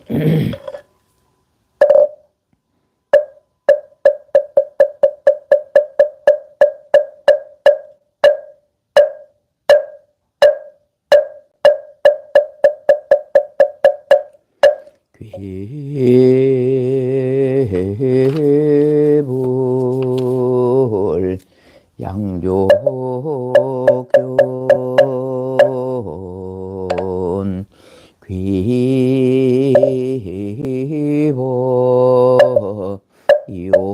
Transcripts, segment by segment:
괴볼 양조견 귀보 욕경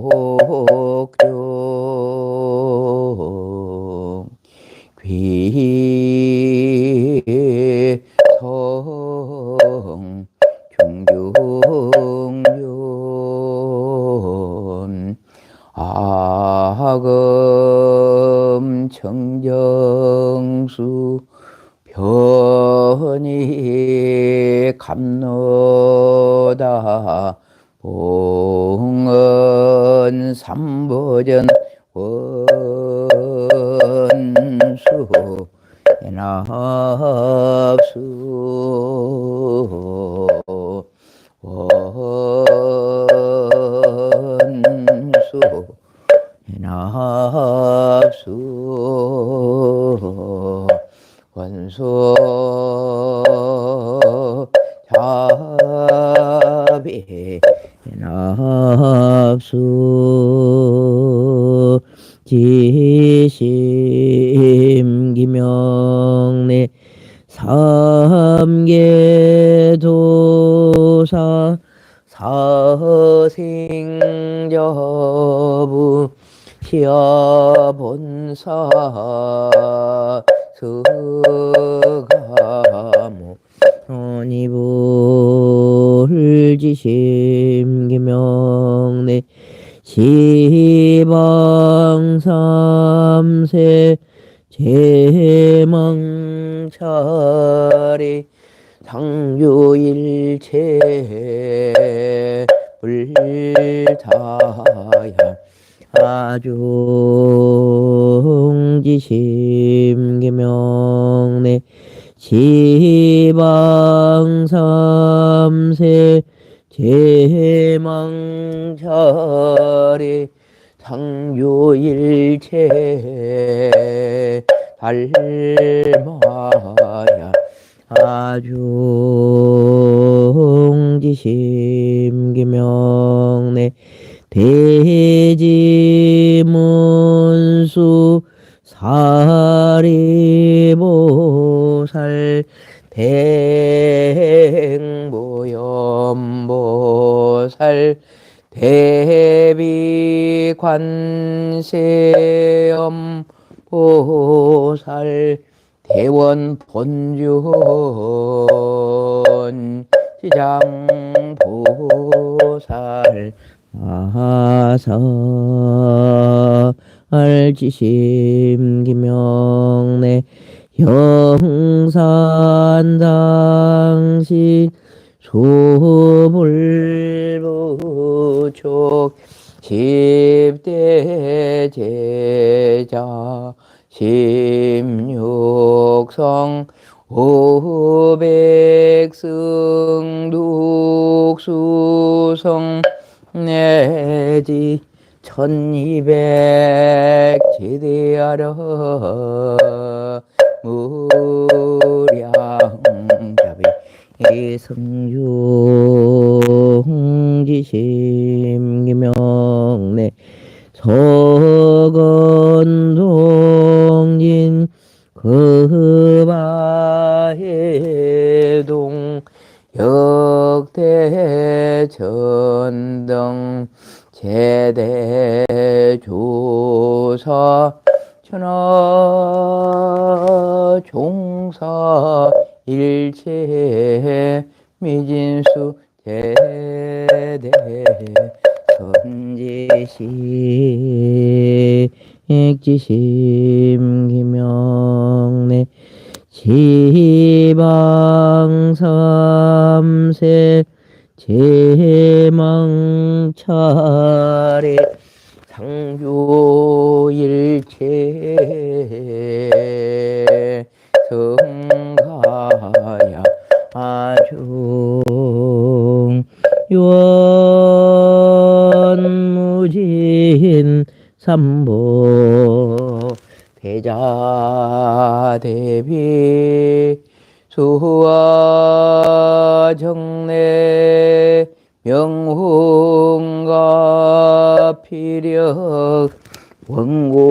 귀성 중중yon 아금 청정수 편히 감노다 봉은 삼보전 원수 연합수 원수 연합수 원수 자비 연합수 지심기명내 삼계도사 사생저부 시야본사 스가모 원이불지심기명내 시방삼세 제망차례 상주일체 불타야 아중지심계명내 시방삼세 제망차례 상주일체 달마야 아중지심기명내 대지문수 사리보살 대행보염보살 대비관세음보살 대원본전 시장보살 아사알지심기명내 형산당신 수불부족 십대 제자 십육성 오백승 독수성 내지 천이백 지대하려 무량자비 성중지심기명내 서건동진 그바해동 역대전등 제대조사 천하종사 일체 미진수 제대 선지시 액지심기명내 지방삼세 제망차례 상주일체 성가야 아중 유언무진 삼보 대자 대비 수화 정례 명훈과 피력 원공법계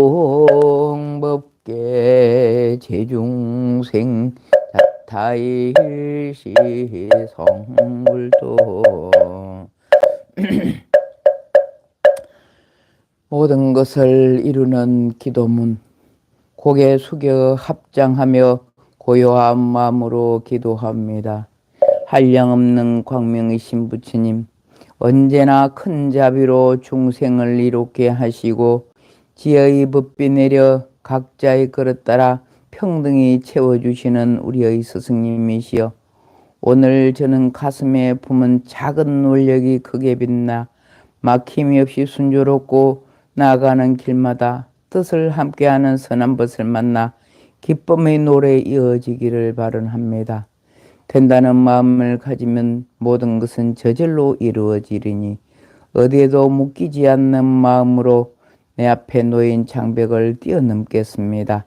제중생 자타일시 성불도 모든 것을 이루는 기도문 고개 숙여 합장하며 고요한 마음으로 기도합니다. 한량없는 광명이신 부처님, 언제나 큰 자비로 중생을 이롭게 하시고 지혜의 법비 내려 각자의 그릇 따라 평등히 채워주시는 우리의 스승님이시여, 오늘 저는 가슴에 품은 작은 논력이 크게 빛나 막힘이 없이 순조롭고 나아가는 길마다 뜻을 함께하는 선한 것을 만나 기쁨의 노래에 이어지기를 바라합니다. 된다는 마음을 가지면 모든 것은 저절로 이루어지리니 어디에도 묶이지 않는 마음으로 내 앞에 놓인 장벽을 뛰어넘겠습니다.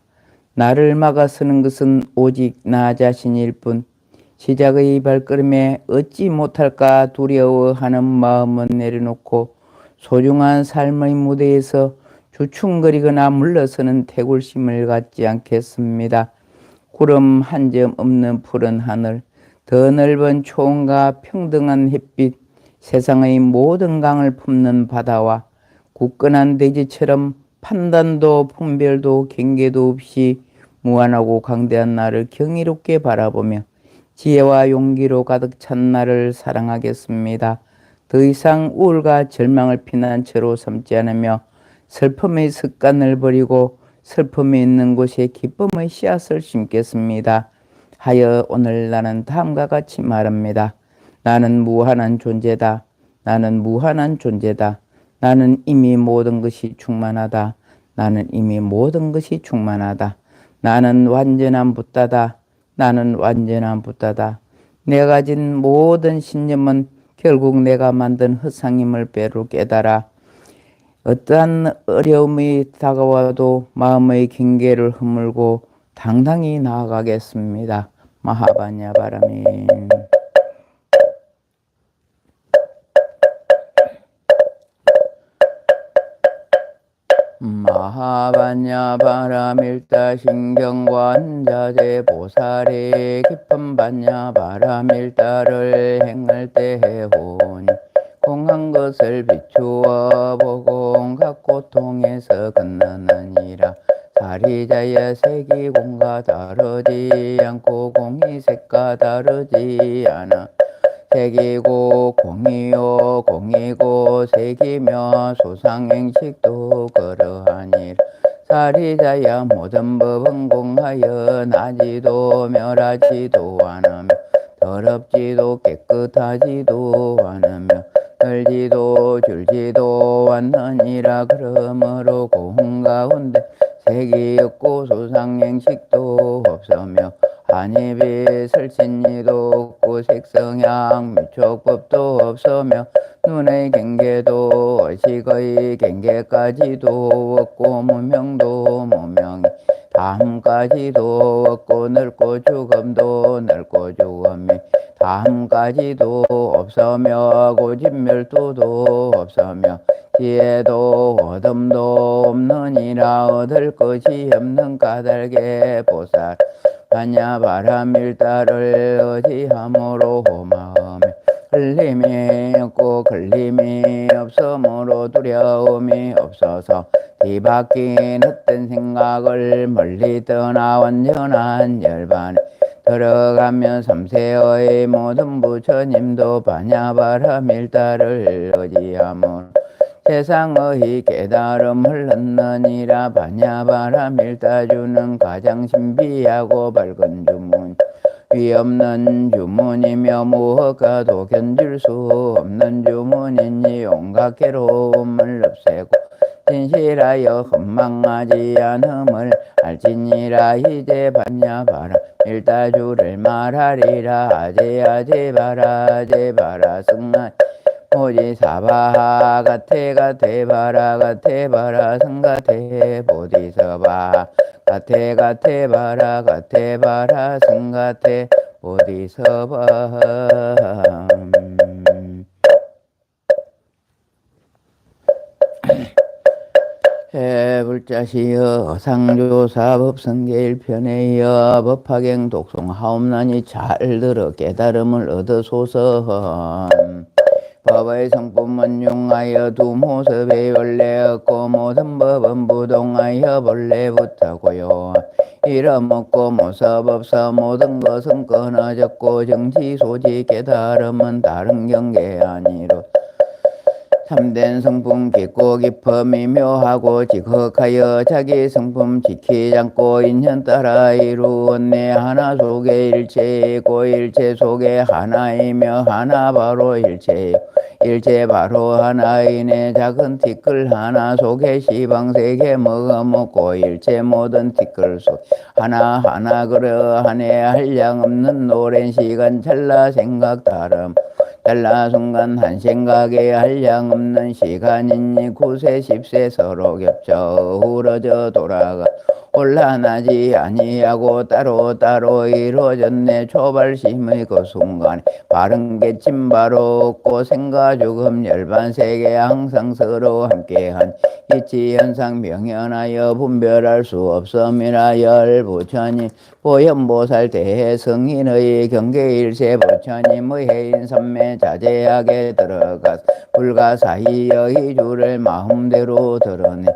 나를 막아서는 것은 오직 나 자신일 뿐 시작의 발걸음에 얻지 못할까 두려워하는 마음은 내려놓고 소중한 삶의 무대에서 주춤거리거나 물러서는 태굴심을 갖지 않겠습니다. 구름 한 점 없는 푸른 하늘, 더 넓은 초원과 평등한 햇빛, 세상의 모든 강을 품는 바다와 굳건한 대지처럼 판단도 분별도 경계도 없이 무한하고 강대한 나를 경이롭게 바라보며 지혜와 용기로 가득 찬 나를 사랑하겠습니다. 더 이상 우울과 절망을 피난처로 삼지 않으며 슬픔의 습관을 버리고 슬픔이 있는 곳에 기쁨의 씨앗을 심겠습니다. 하여 오늘 나는 다음과 같이 말합니다. 나는 무한한 존재다. 나는 무한한 존재다. 나는 이미 모든 것이 충만하다. 나는 이미 모든 것이 충만하다. 나는 완전한 붓다다. 나는 완전한 붓다다. 내가 가진 모든 신념은 결국 내가 만든 헛상임을 배로 깨달아 어떠한 어려움이 다가와도 마음의 경계를 허물고 당당히 나아가겠습니다. 마하바냐 바라미. 마하바냐 바라밀다 신경관자재 보살의 깊은 바냐 바라밀다를 행할 때 해오니 공한 것을 비추어 보고 각 고통에서 건너느니라. 사리자야 색이 공과 다르지 않고 공이 색과 다르지 않아. 색이고 공이요 공이고 색이며 소상행식도 그러하니라. 사리자야 모든 법은 공하여 나지도 멸하지도 않으며 더럽지도 깨끗하지도 않으며 늘지도 줄지도 않느니라. 그러므로 공 가운데 색이 없고 소상행식도 없으며 한입이 설신이도 없고 색성향 미촉법도 없으며 눈의 경계도 의식의 경계까지도 없고 무명도 무명이 다함까지도 없고 늙고 죽음도 늙고 죽음이 다함까지도 없으며 고집멸도도 없으며 지혜도 어둠도 없느니라. 얻을 것이 없는 까닭에 보살 바냐 바라밀다를 의지함으로 마음에 걸림이 없고 걸림이 없으므로 두려움이 없어서 뒤바뀐 헛된 생각을 멀리 떠나 완전한 열반에 들어가면 삼세의 모든 부처님도 바냐바라밀다를 의지함으로 세상의 깨달음을 얻느니라. 바냐바라밀다주는 가장 신비하고 밝은 주문, 위없는 주문이며 무엇과도 견줄 수 없는 주문이니 온갖 괴로움을 없애고 진실하여 흠망하지 않음을 알지니라. 이제 봤냐 봐라 일다주를 말하리라. 아제 봐라 승나 오지 사바 같아 봐라 승같아 보디서바 같아 봐라 승같아 보디서바. 해불자시여 상조사 법성계 1편에여 법화경 독송 하옵나니 잘 들어 깨달음을 얻으소서. 법의 성품은 융하여 두 모습의 원래 없고 모든 법은 부동하여 본래부터고요. 이름 없고 모습 없어 모든 것은 끊어졌고 정지 소지 깨달음은 다른 경계 아니로. 참된 성품 깊고 깊어 미묘하고 지극하여 자기 성품 지키지 않고 인연 따라 이루었네. 하나 속에 일체이고 일체 속에 하나이며 하나 바로 일체이고 일체 바로 하나이네. 작은 티끌 하나 속에 시방세계 먹어먹고 일체 모든 티끌 속 하나하나 그러하네. 한량 없는 오랜 시간 찰나 생각 다름 찰나 순간 한 생각에 한량 없는 시간이니 9세 10세 서로 겹쳐 우러져 돌아가 혼란하지 아니하고 따로 이루어졌네. 초발심의 그 순간에 바른 개침 바로 없고 생과 죽음 열반세계 항상 서로 함께한 이치현상 명현하여 분별할 수 없음이라. 열부처님 보현보살 대성인의 경계일세 부처님의 해인삼매 자제하게 들어가 불가사의여 이주를 마음대로 드러내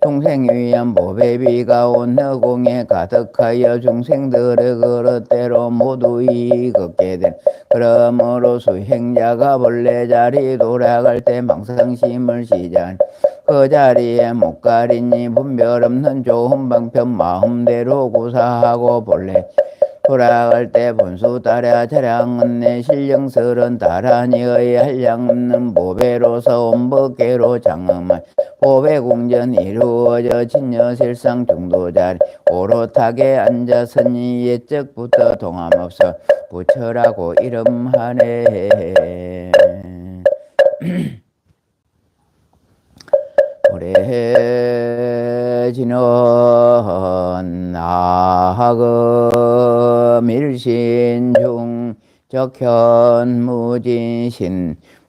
중생 위한 보배비가 온너공에 가득하여 중생들의 그릇대로 모두 이걷게 된 그러므로 수행자가 본래 자리 돌아갈 때 망상심을 시작하니 그 자리에 못 가리니 분별 없는 좋은 방편 마음대로 구사하고 본래 돌아갈 때 본수 따라 자랑은 내 신령스런 다란이의 한량 없는 보배로서 온법계로 장엄한 보배공전 이루어져 진여실상 중도자리 오롯하게 앉았으니 옛적부터 동함없어 부처라고 이름하네. 오래지는 나하금 일신중 적현무진신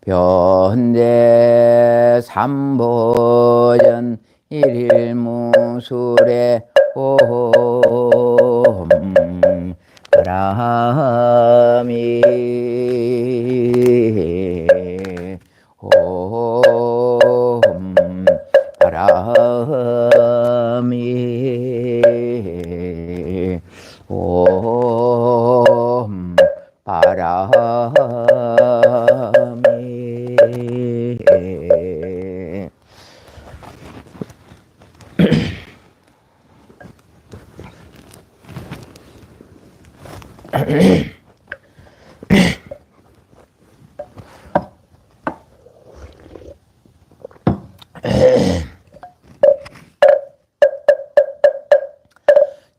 변대 삼보전 일일무술의 옴 바람이 옴 바람이 옴 바람이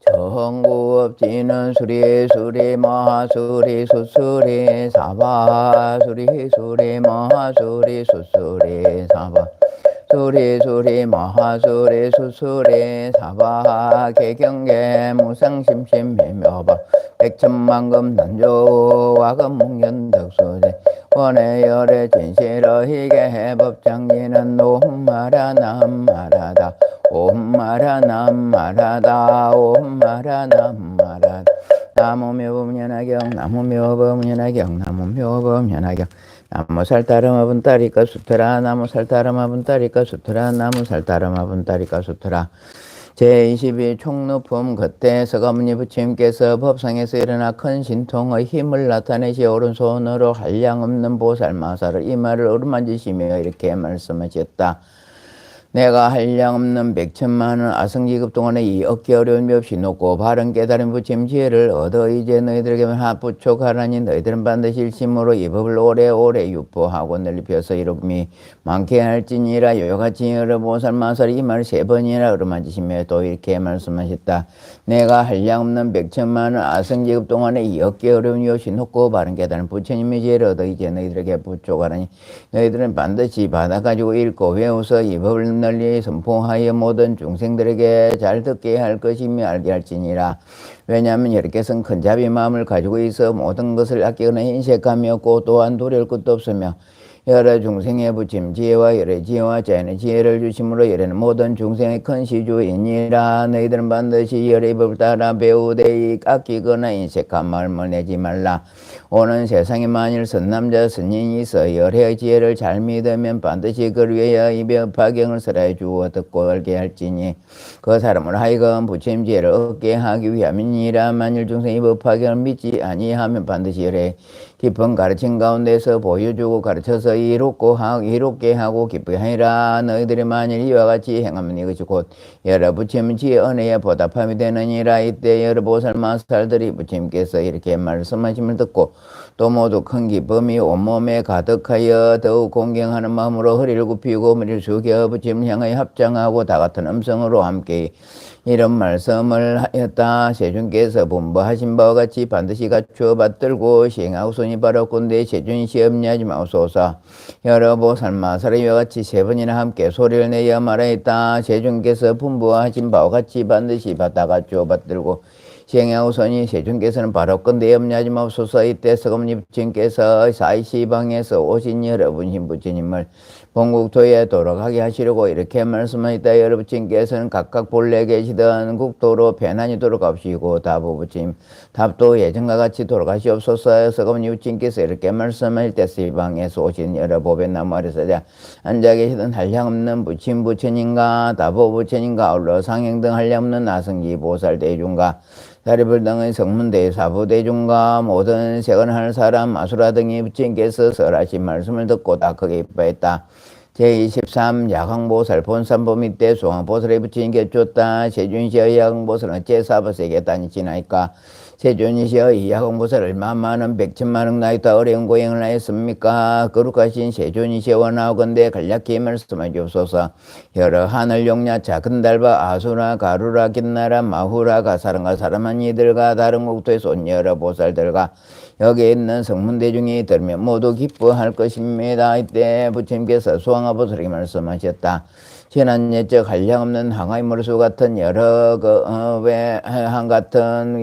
정구업지는 수리 마하수리 수수리 사바 수리 마하수리 수수리 사바 수리 마하수리 수수리 사바 개경계 무상심심 미묘바 백천만금 난조 와금문견 덕수제 원해열의 진실어희게 해법장기는 노마라 남마라다 옴마라 남마라다 옴마라 남마라다 나무묘범연하경 나무묘범연하경 나무묘범연하경 나무살따르마 분따리까 수트라 나무살따르마 분따리까 수트라 나무살따르마 분따리까 수트라. 제22 총루품 그때 서가모니 부처님께서 법상에서 일어나 큰 신통의 힘을 나타내시 오른손으로 한량없는 보살마사를 이마를 어루만지시며 이렇게 말씀하셨다. 내가 한량없는 백천만원 아성기급 동안에 이 얻기 어려움이 없이 높고 바른 깨달은 부처님 지혜를 얻어 이제 너희들에게만 부족하라니 너희들은 반드시 일심으로 이 법을 오래오래 유포하고 넓혀서 이름이 많게 할지니라. 요같이 여러 보살마살이 이 말을 3번이나 어루만지시며 또 이렇게 말씀하셨다. 내가 한량없는 백천만원 아성기급 동안에 이 얻기 어려움이 없이 높고 바른 깨달은 부처님의 지혜를 얻어 이제 너희들에게 부족하라니 너희들은 반드시 받아가지고 읽고 외워서 이 법을 널리 선포하여 모든 중생들에게 잘 듣게 할 것이며 알게 할지니라. 왜냐하면 여러께서는 큰 자비 마음을 가지고 있어 모든 것을 아끼거나 인색하며 또한 두려울 것도 없으며 여러 중생의 부침 지혜와 여러 지혜와 자연의 지혜를 주심으로 여러는 모든 중생의 큰 시주이니라. 너희들은 반드시 여러의 법을 따라 배우되 아끼거나 인색한 마음을 내지 말라. 오는 세상에 만일 선남자 선인이 있어 여러의 지혜를 잘 믿으면 반드시 그를 위하여 이 법화경을 설하여 주어 듣고 알게 할지니 그 사람을 하여금 부처님 지혜를 얻게 하기 위함이니라. 만일 중생이 법화경을 믿지 아니하면 반드시 여러의 깊은 가르침 가운데서 보여주고 가르쳐서 이롭게 하고 기쁘게 하리라. 너희들이 만일 이와 같이 행하면 이것이 곧 여러 부처님 지혜 은혜에 보답함이 되느니라. 이때 여러 보살마살들이 부처님께서 이렇게 말씀하심을 듣고 또 모두 큰 기쁨이 온몸에 가득하여 더욱 공경하는 마음으로 허리를 굽히고 머리를 숙여 부처님을 향하여 합장하고 다 같은 음성으로 함께 이런 말씀을 하였다. 세존께서 분부하신 바와 같이 반드시 갖추어 받들고 시행하고 손이 바랐건대 세존이 시험리하지 마옵소서. 여러 보살마살의 이와 같이 3번이나 함께 소리를 내어 말하였다. 세존께서 분부하신 바와 같이 반드시 받아 갖추어 받들고 시행하고 손이 세존께서는 바랐건대 염려하지 마옵소서. 이때 서금니 부처님께서 사이시방에서 오신 여러분 부처님을 본국토에 돌아가게 하시려고 이렇게 말씀하셨다. 여러 부처님께서는 각각 본래 계시던 국토로 편안히 돌아가시고 다부 부처님 답도 예전과 같이 돌아가시옵소서. 서금니 부처님께서 이렇게 말씀하실 때 시방에서 오신 여러 보배나무 아래서 앉아 계시던 한량없는 부처님과 다부 부처님과 아울러 상행 등 한량없는 나성기 보살 대중과 다리불 등의 성문대 사부대중과 모든 세간할 사람 아수라 등이 부처님께서 설하신 말씀을 듣고 다 크게 기뻐했다. 제23 야광보살 본산범 이때 소왕보살의 부처님께 줬다. 세준시의 야광보살은 어째 사바세계 다니시나이까? 세존이시여 이 야광보살 얼마 많은 백천만억 나이다 어려운 고행을 하였습니까? 거룩하신 세존이시여 원하오건대 간략히 말씀해 주옵소서. 여러 하늘 용냐 작은 달바 아수라 가루라 긴나라 마후라 가사람과 사람한 이들과 다른 국토에서 온 여러 보살들과 여기 있는 성문대중이 들으면 모두 기뻐할 것입니다. 이때 부처님께서 수왕아보살에게 말씀하셨다. 지난 예적 한량없는 항아의 머리수 같은 여러 외한 같은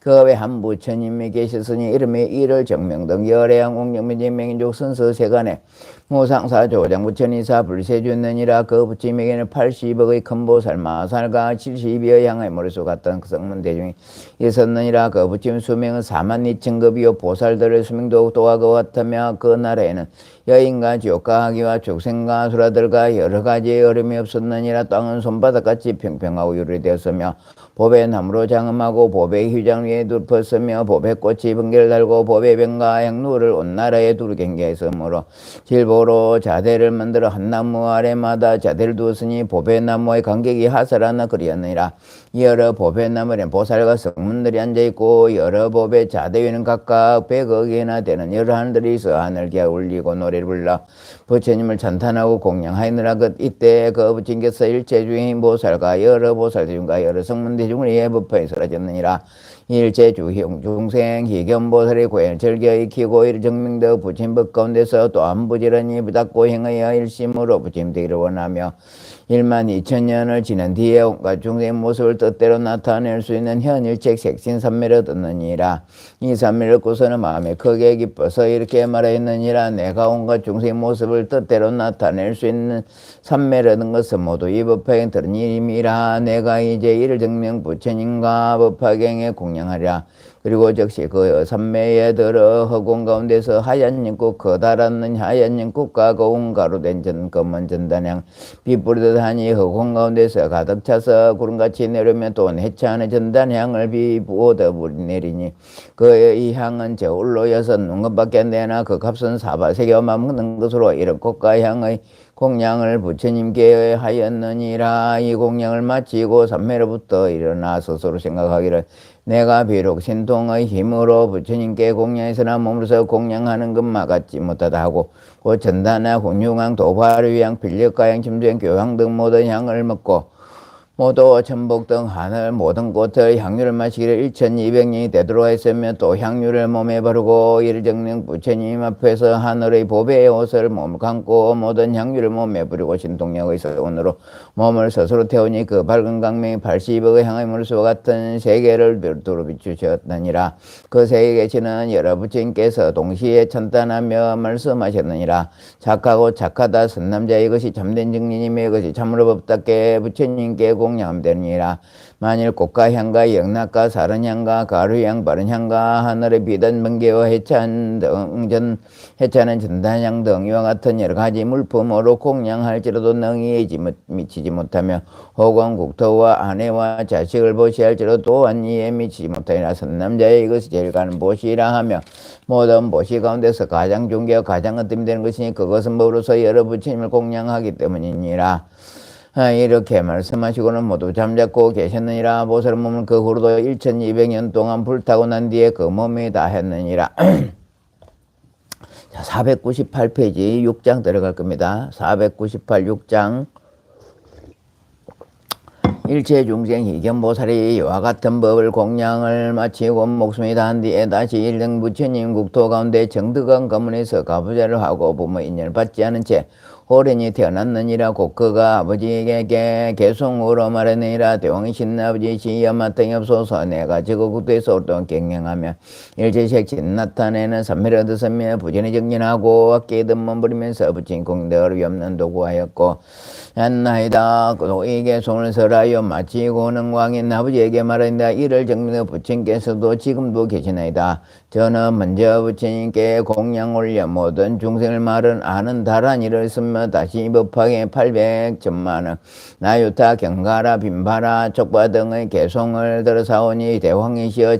그 외 한 부처님이 계셨으니 이름의 일을 정명 등 열애양 공정민지 명인족 선서 세간에 무상사 조장 부처니사 불세주느니라. 그 부처님에게는 80억의 큰 보살 마살과 70여의 향의 머리수 같은 성문대중이 있었느니라. 그 부처님 수명은 42,000급이요 보살들의 수명도 또한 그와 같으며 그 나라에는 여인과 지옥과 하기와 축생과 수라들과 여러 가지 어려움이 없었느니라. 땅은 손바닥같이 평평하고 유리되었으며 보배 나무로 장엄하고 보배 휘장 위에 눕혔으며 보배 꽃이 번개를 달고 보배 병과 향루를 온 나라에 두루 경계했으므로 질보로 자대를 만들어 한 나무 아래마다 자대를 두었으니 보배나무의 간격이 하사라나 그리었느니라. 여러 보배나무에는 보살과 성문들이 앉아있고 여러 보배 자대 위에는 각각 100억이나 되는 여러 하늘들이 있어 하늘기가 울리고 노래를 불러 부처님을 찬탄하고 공양하였느라. 이때 그 부처님께서 일체주인 보살과 여러 보살대중과 여러 성문대중을 예법하에 설하셨느니라. 일체주형 중생 희견보살의 고행을 즐겨 익히고 이를 정명되어 부처님법 가운데서 또한 부지런히 부닦고 행하여 일심으로 부처님 되기를 원하며 12,000년을 지난 뒤에 온갖 중생의 모습을 뜻대로 나타낼 수 있는 현일책 색신삼매를 얻느니라. 이 삼매를 얻고서는 마음에 크게 기뻐서 이렇게 말하였느니라. 내가 온갖 중생의 모습을 뜻대로 나타낼 수 있는 삼매를 얻은 것은 모두 이 법화경 들은 일임이라. 내가 이제 이를 증명 부처님과 법화경에 공양하리라. 그리고 즉시 그 산매에 들어 허공 가운데서 하얀 연꽃 커다랗는 하얀 연꽃과 고운 가루된 검은 전단향 비뿌리듯 하니 허공 가운데서 가득 차서 구름같이 내려오면 또 해차하는 전단향을 비부어더 내리니 그의 향은 저울로 6눈곱밖에 안 되나 그 값은 사바 세계와 먹는 것으로 이런 꽃과 향의 공양을 부처님께 하였느니라. 이 공양을 마치고 삼매로부터 일어나 스스로 생각하기를 내가 비록 신통의 힘으로 부처님께 공양했으나 몸으로서 공양하는 것만 같지 못하다 하고 곧 전단나 공유향 도파류향 필력가향 침주향 교향 등 모든 향을 먹고 모두 천복 등 하늘 모든 꽃을 향유를 마시기를 1200년이 되도록 했으며 또 향유를 몸에 바르고 이를 정령 부처님 앞에서 하늘의 보배의 옷을 몸을 감고 모든 향유를 몸에 부리고 신통력의 서원으로 몸을 스스로 태우니 그 밝은 강명이 80억의 향의 물수와 같은 세계를 별도로 비추셨느니라. 그 세계에 계시는 여러 부처님께서 동시에 찬탄하며 말씀하셨느니라. 착하고 착하다 선남자 이것이 참된 증인이며 이것이 참으로 법답게 부처님께 공양하면 되느니라. 만일 꽃과 향과 영락과 사른향과 가루향 바른향과 하늘의 비단 번개와 해차는 전단향 등 이와 같은 여러 가지 물품으로 공양할지라도 능히 미치지 못하며 혹은 국토와 아내와 자식을 보시할지라도 또한 이에 미치지 못하니라. 선남자의 이것이 제일 가는 보시라 하며 모든 보시 가운데서 가장 존귀하고 가장 으뜸이 되는 것이니 그것은 뭐로서 여러 부처님을 공양하기 때문이니라. 이렇게 말씀하시고는 모두 잠잡고 계셨느니라. 보살 몸은 그 후로도 1200년 동안 불타고 난 뒤에 그 몸이 다 했느니라. 자, 498페이지 6장 들어갈 겁니다. 498 6장. 일체 중생 희견보살이 이와 같은 법을 공양을 마치고 목숨이 다한 뒤에 다시 일등 부처님 국토 가운데 정득한 가문에서 가부좌를 하고 부모 인연을 받지 않은 채 호련히 태어났느니라. 곧 그가 아버지에게 개송으로 말하느니라. 대왕이신 아버지 시여 마땅히 없소서. 내가 저국토에서 오랫동안 경영하며 일제색신 나타내는 삼매를 얻었으며 부전히 정진하고 악기에 덤만 부리면서 부처님 공덕을 위없는 도구하였고 얀나이다. 도에게 손을 설하여 마치고는 왕인 아버지에게 말하니라. 이를 정민해 부처님께서도 지금도 계시나이다. 저는 먼저 부처님께 공양 올려 모든 중생을 말은 아는 다란 일을 쓰며 다시 법하게 800천만원 나유타 경가라 빈바라 촉바 등의 개송을 들어사오니 대왕이시여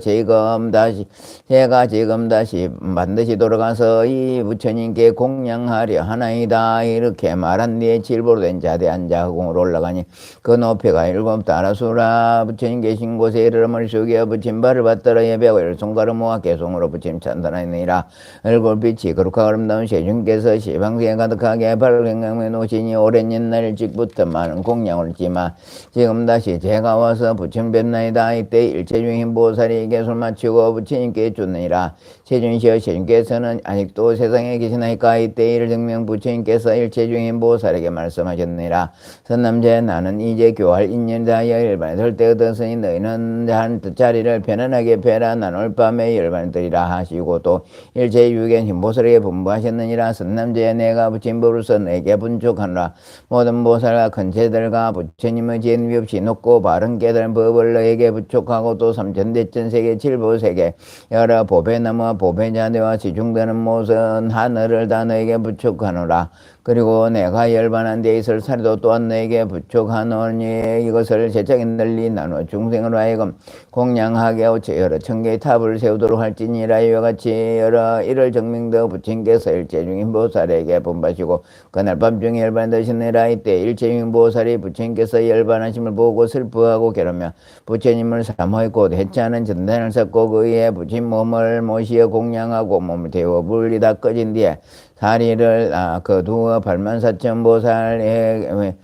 제가 지금 다시 반드시 돌아가서 이 부처님께 공양하려 하나이다. 이렇게 말한 뒤에 칠보로 된 자대 앉아 허공으로 올라가니 그 높이가 7 다라수라. 부처님 계신 곳에 이르러 머리 숙여 부침발을 받들어 예배하고 이를 손가락 모아 개송으로 부처님 찬탄하니라. 얼굴빛이 거룩하고 아름다운 세중께서 시방생에 가득하게 발경강에 놓으시니 오랜 옛날 직부터 많은 공양을 했지만 지금 다시 제가 와서 부처님 뵙나이다. 이때 일체중인 보살이 개술 마치고 부처님께 줬느니라. 세준시여 세준께서는 아직도 세상에 계시나이까. 이때 이를 증명 부처님께서 일체중인 보살에게 말씀하셨느니라. 선남자여 나는 이제 교할 인연이다. 열반에 설 때 얻었으니 너희는 한 자리를 편안하게 펴라. 난 올밤에 열반에 들이라 하시고 또 일체유견 힘보살에게 분부하셨느니라. 선남자여 내가 부처님으로서 내게 분촉하노라. 모든 보살과 큰체들과 부처님의 지혜는 없이 높고 바른 깨달은 법을 너에게 부촉하고 또 삼천대천세계 칠보세계 여러 보배나무와 보배자대와 지중되는 모든 하늘을 다 너에게 부촉하노라. 그리고 내가 열반한 데 있을 사리도 또한 너에게 부촉하노니 이것을 제작에 널리 나누어 중생으로 하여금 공양하게 하고 여러 천개의 탑을 세우도록 할지니라. 이와 같이 여러 이를 정명되어 부처님께서 일체중인 보살에게 분부하시고 그날 밤중에 열반하시느니라. 이때 일체중인 보살이 부처님께서 열반하심을 보고 슬퍼하고 괴로며 부처님을 사모했고 해체하는 전단을 쌓고 그의 부처님 몸을 모시어 공양하고 몸을 태워 불이 다 꺼진 뒤에 다리를 거두어 84,000보살에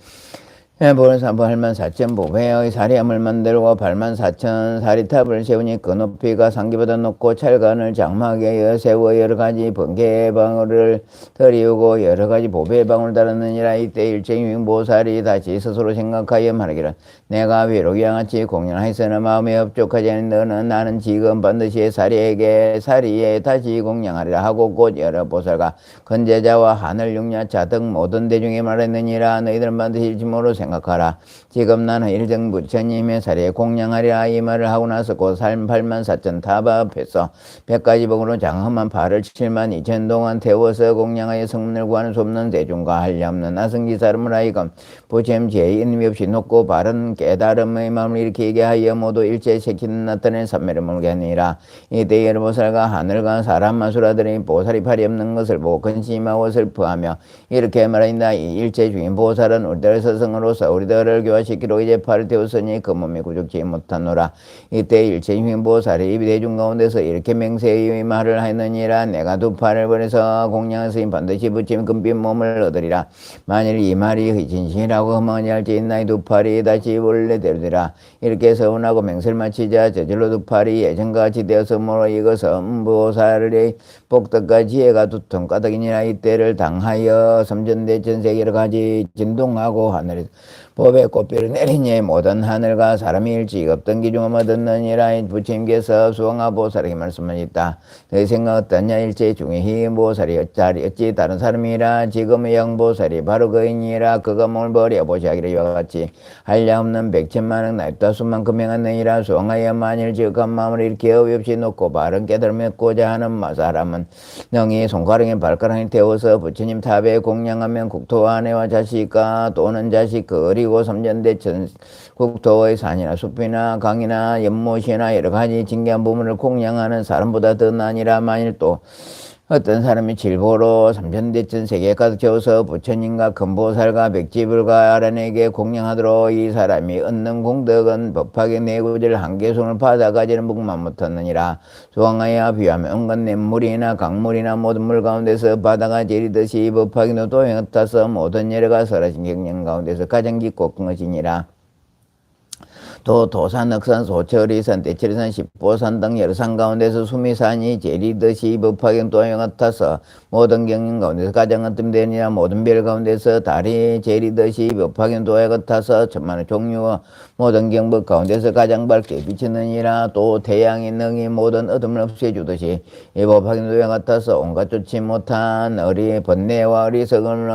보살만 84,000보배의 사리함을 만들고 84,000 사리탑을 세우니 그 높이가 상기보다 높고 찰간을 장막에 세워 여러 가지 번개방울을 들이우고 여러 가지 보배방울을 달았느니라. 이때 일체유인 보살이 다시 스스로 생각하여 말하기를 내가 비록 양아치 공양하였으나 마음에 흡족하지 않은 너는 나는 지금 반드시 사리에 다시 공양하리라 하고 곧 여러 보살과 건제자와 하늘 육야차 등 모든 대중에 말했느니라. 너희들은 반드시 일침으로 생각하라. 지금 나는 일정 부처님의 사례에 공양하리라. 이 말을 하고 나서 곧 8만 4천 타바 앞에서 100가지 복으로 장엄한 발을 7만 2천 동안 태워서 공양하여 성문을 구하는 수 없는 대중과 한량없는 나성기 사람을 하여금 부처님 죄인이 없이 높고 바른 깨달음의 마음을 일으키게 하여 모두 일체 새끼는 나타낸 삼매를 물게 하니라. 이때 여러보살과 하늘과 사람 마수라들이 보살이 팔이 없는 것을 보고 근심하고 슬퍼하며 이렇게 말한다. 이 일체 중인 보살은 우리들 스승으로서 우리들을 교화시키러 이제 팔을 태웠으니 그 몸이 구죽지 못하노라. 이때 일체 중인 보살이 이 대중 가운데서 이렇게 맹세의 말을 하느니라. 내가 두 팔을 버려서 공양하시니 반드시 부처님 금빛 몸을 얻으리라. 만일 이 말이 진실이라고 험하니 할지있나이 두 팔이 다시 원래대로되라. 이렇게 서운하고 맹세를 마치자 저절로 두 팔이 예전과 같이 되었으므로 이것은 보살의 복덕과 지혜가 두통 까닭이니라. 이때를 당하여 삼천대천 여러 가지 진동하고 하늘에 법의 꽃비를 내리니 모든 하늘과 사람이 일찍 없던 기중을 얻었느니라. 부처님께서 수왕아 보살에게 말씀하셨다. 너희 생각 어떠냐. 일체 중에 희 보살이 어찌 다른 사람이라. 지금의 영보살이 바로 그이니라. 그가 몸을 버려 보시하기를 이와 같이 한량없는 백천만억 나이다 수만큼 행하느니라. 수왕하여 만일 지극한 마음을 이렇게 어이없이 놓고 바른 깨달음을 얻고자 하는 사람은 능히 손가락에 발가락에 태워서 부처님 탑에 공양하면 국토 아내와 자식과 또는 자식 거리고 삼천대천 국토의 산이나 숲이나 강이나 연못이나 여러 가지 진귀한 보물을 공양하는 사람보다 더 나니라. 만일 또 어떤 사람이 질보로 삼천대천 세계에 가득 채워서 부처님과 금보살과 백지불과 아란에게 공양하도록 이 사람이 얻는 공덕은 법학의 내구절 한개손을 받아가지는 복만 못하느니라. 수왕하여 비하면 온갖 냇물이나 강물이나 모든 물 가운데서 바다가 제리듯이 법학의 노도에 흩어서 모든 여러가 설하신 경영 가운데서 가장 깊고 큰 것이니라. 또 도산, 넉산, 소철이산, 대철이산, 십보산 등 여러 산 가운데서 수미산이 제리듯이 법화경 또한 같아서 모든 경영 가운데서 가장 어뜸되니라. 모든 별 가운데서 달이 제리듯이 법화경 또한 같아서 천만의 종류와 모든 경법 가운데서 가장 밝게 비치느니라. 또 태양이 능히 모든 어둠을 없애주듯이 이 법화경 또한 같아서 온갖 좋지 못한 번뇌와 어리석음을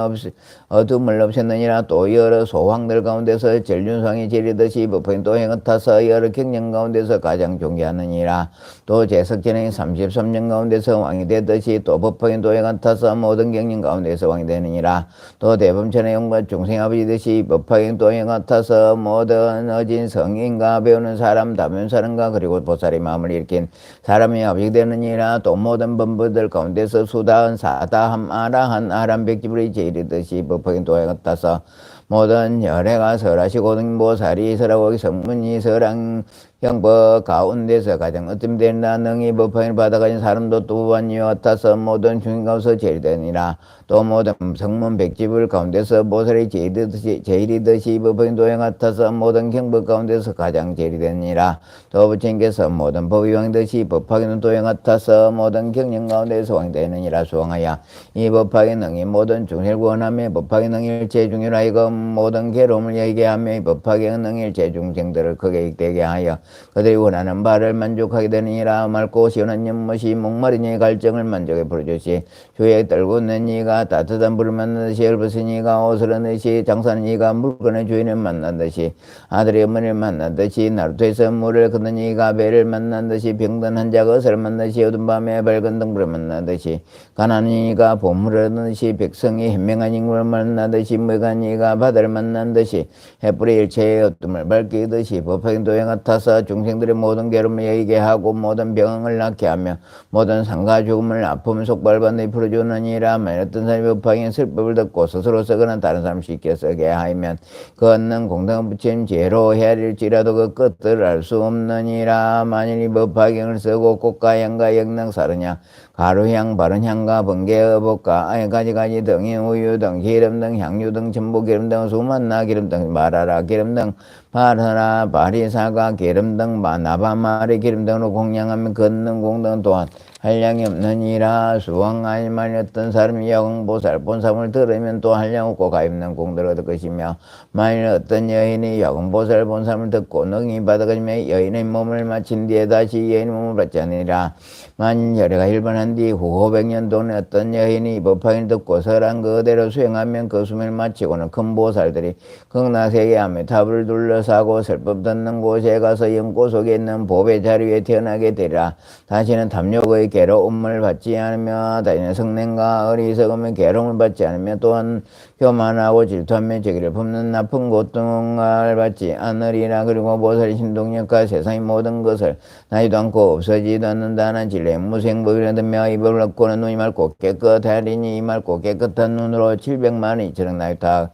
어둠을 없앴느니라. 또 여러 소황들 가운데서 전륜상이 제리듯이 법화경 또한 같아서 여러 경영 가운데서 가장 존귀하느니라. 또 제석진의 33년 가운데서 왕이 되듯이 또 법화경 또한 같아서 모든 경영 가운데서 왕이 되느니라. 또 대범천의 영과 중생 아버지 듯이 법화경 또한 같아서 모든 어진 성인과 배우는 사람, 다면 사람과 그리고 보살의 마음을 일으킨 사람이 아버지 되느니라. 또 모든 범부들 가운데서 수다한 사다함 아라한 아람 백지불이 제이르듯이 법화경 또한 같아서 모든 열애가 설하시고 등보살이 설하고 성문이 설한 형법 가운데서 가장 어뜸된다. 능히 법화경을 받아가진 사람도 또한 이와 같아서 모든 중인 가운데서 제일되니라. 또 모든 성문 백지불 가운데서 보살이 제일이듯이 법화경 도형 같아서 모든 경법 가운데서 가장 제일되니라. 또 부처님께서 모든 법의 왕듯이 법화경 도형 같아서 모든 경영 가운데서 왕되느니라. 수왕하여 이 법화경 능히 모든 중생을 구원하며 법화경 능히 일체 중유라. 이거 모든 괴로움을 얘기하며 이 법화경 능히 일체 중생들을 크게 익되게 하여 그들이 원하는 바를 만족하게 되느니라. 맑고 시원한 연못이 목마른 이의 갈증을 만족해 부르듯이 주에 떨고 있는 이가 따뜻한 불을 만나듯이 열벗은 이가 옷을 얻듯이 장사하는 이가 물건의 주인을 만나듯이 아들이 어머니를 만나듯이 나루터에서 물을 걷는 이가 배를 만나듯이 병든 환자가 의사를 만나듯이 어두운 밤에 밝은 등불을 만나듯이 가난한 이가 보물을 얻듯이 백성이 현명한 인물을 만나듯이 무익한 이가 바다를 만나듯이 햇불이 일체의 어둠을 밝히듯이 법화경 도형 같아서 중생들의 모든 괴로움을 얘기게 하고 모든 병을 낫게 하며 모든 상과 죽음을 아픔을 속발반드시 풀어주느니라. 만일 어떤 사람이 법화경의 슬픔을 듣고 스스로 쓰거나 다른 사람 쉽게 쓰게 하면 그 얻는 공덕은 부처님 지혜로 헤아릴지라도 그 끝을 알 수 없느니라. 만일 이 법화경을 쓰고 꽃과 향과 영능 사르냐 가루향, 바른향과 번개어복과 가지가지 등이 우유 등 기름 등 향유 등 전부 기름 등 수만나 기름 등 마라라 기름 등 바라라 바리사가 기름 등 나바마리 기름 등으로 공양하면 걷는 공덕은 또한 한량이 없느니라. 수왕아니만이 어떤 사람이 야광보살 본사을 들으면 또 한량 없고 가입는 공들을 얻을 것이며, 만일 어떤 여인이 야광보살 본사을 듣고 능히 받아가지며 여인의 몸을 마친 뒤에 다시 여인의 몸을 받지 않으리라. 만일 열애가 일반한 뒤 후 500년 동안에 어떤 여인이 법화를 듣고 설한 그대로 수행하면 그 수명을 마치고는 큰 보살들이 극락세계 아미타불을 둘러싸고 설법 듣는 곳에 가서 연꽃 속에 있는 보배 자리 위에 태어나게 되리라. 다시는 탐욕의 괴로움을 받지 않으며, 다시는 성냄과 어리석음의 괴로움을 받지 않으며, 또한 교만하고 질투하며 자기를 품는 나쁜 고통을 받지 않으리라. 그리고 보살의 신동력과 세상의 모든 것을 나지도 않고 없어지지도 않는다는 진리의 무생법이라며, 이 법을 얻고는 눈이 맑고 깨끗하리니, 이 맑고 깨끗한 눈으로 700만 2천억 나이다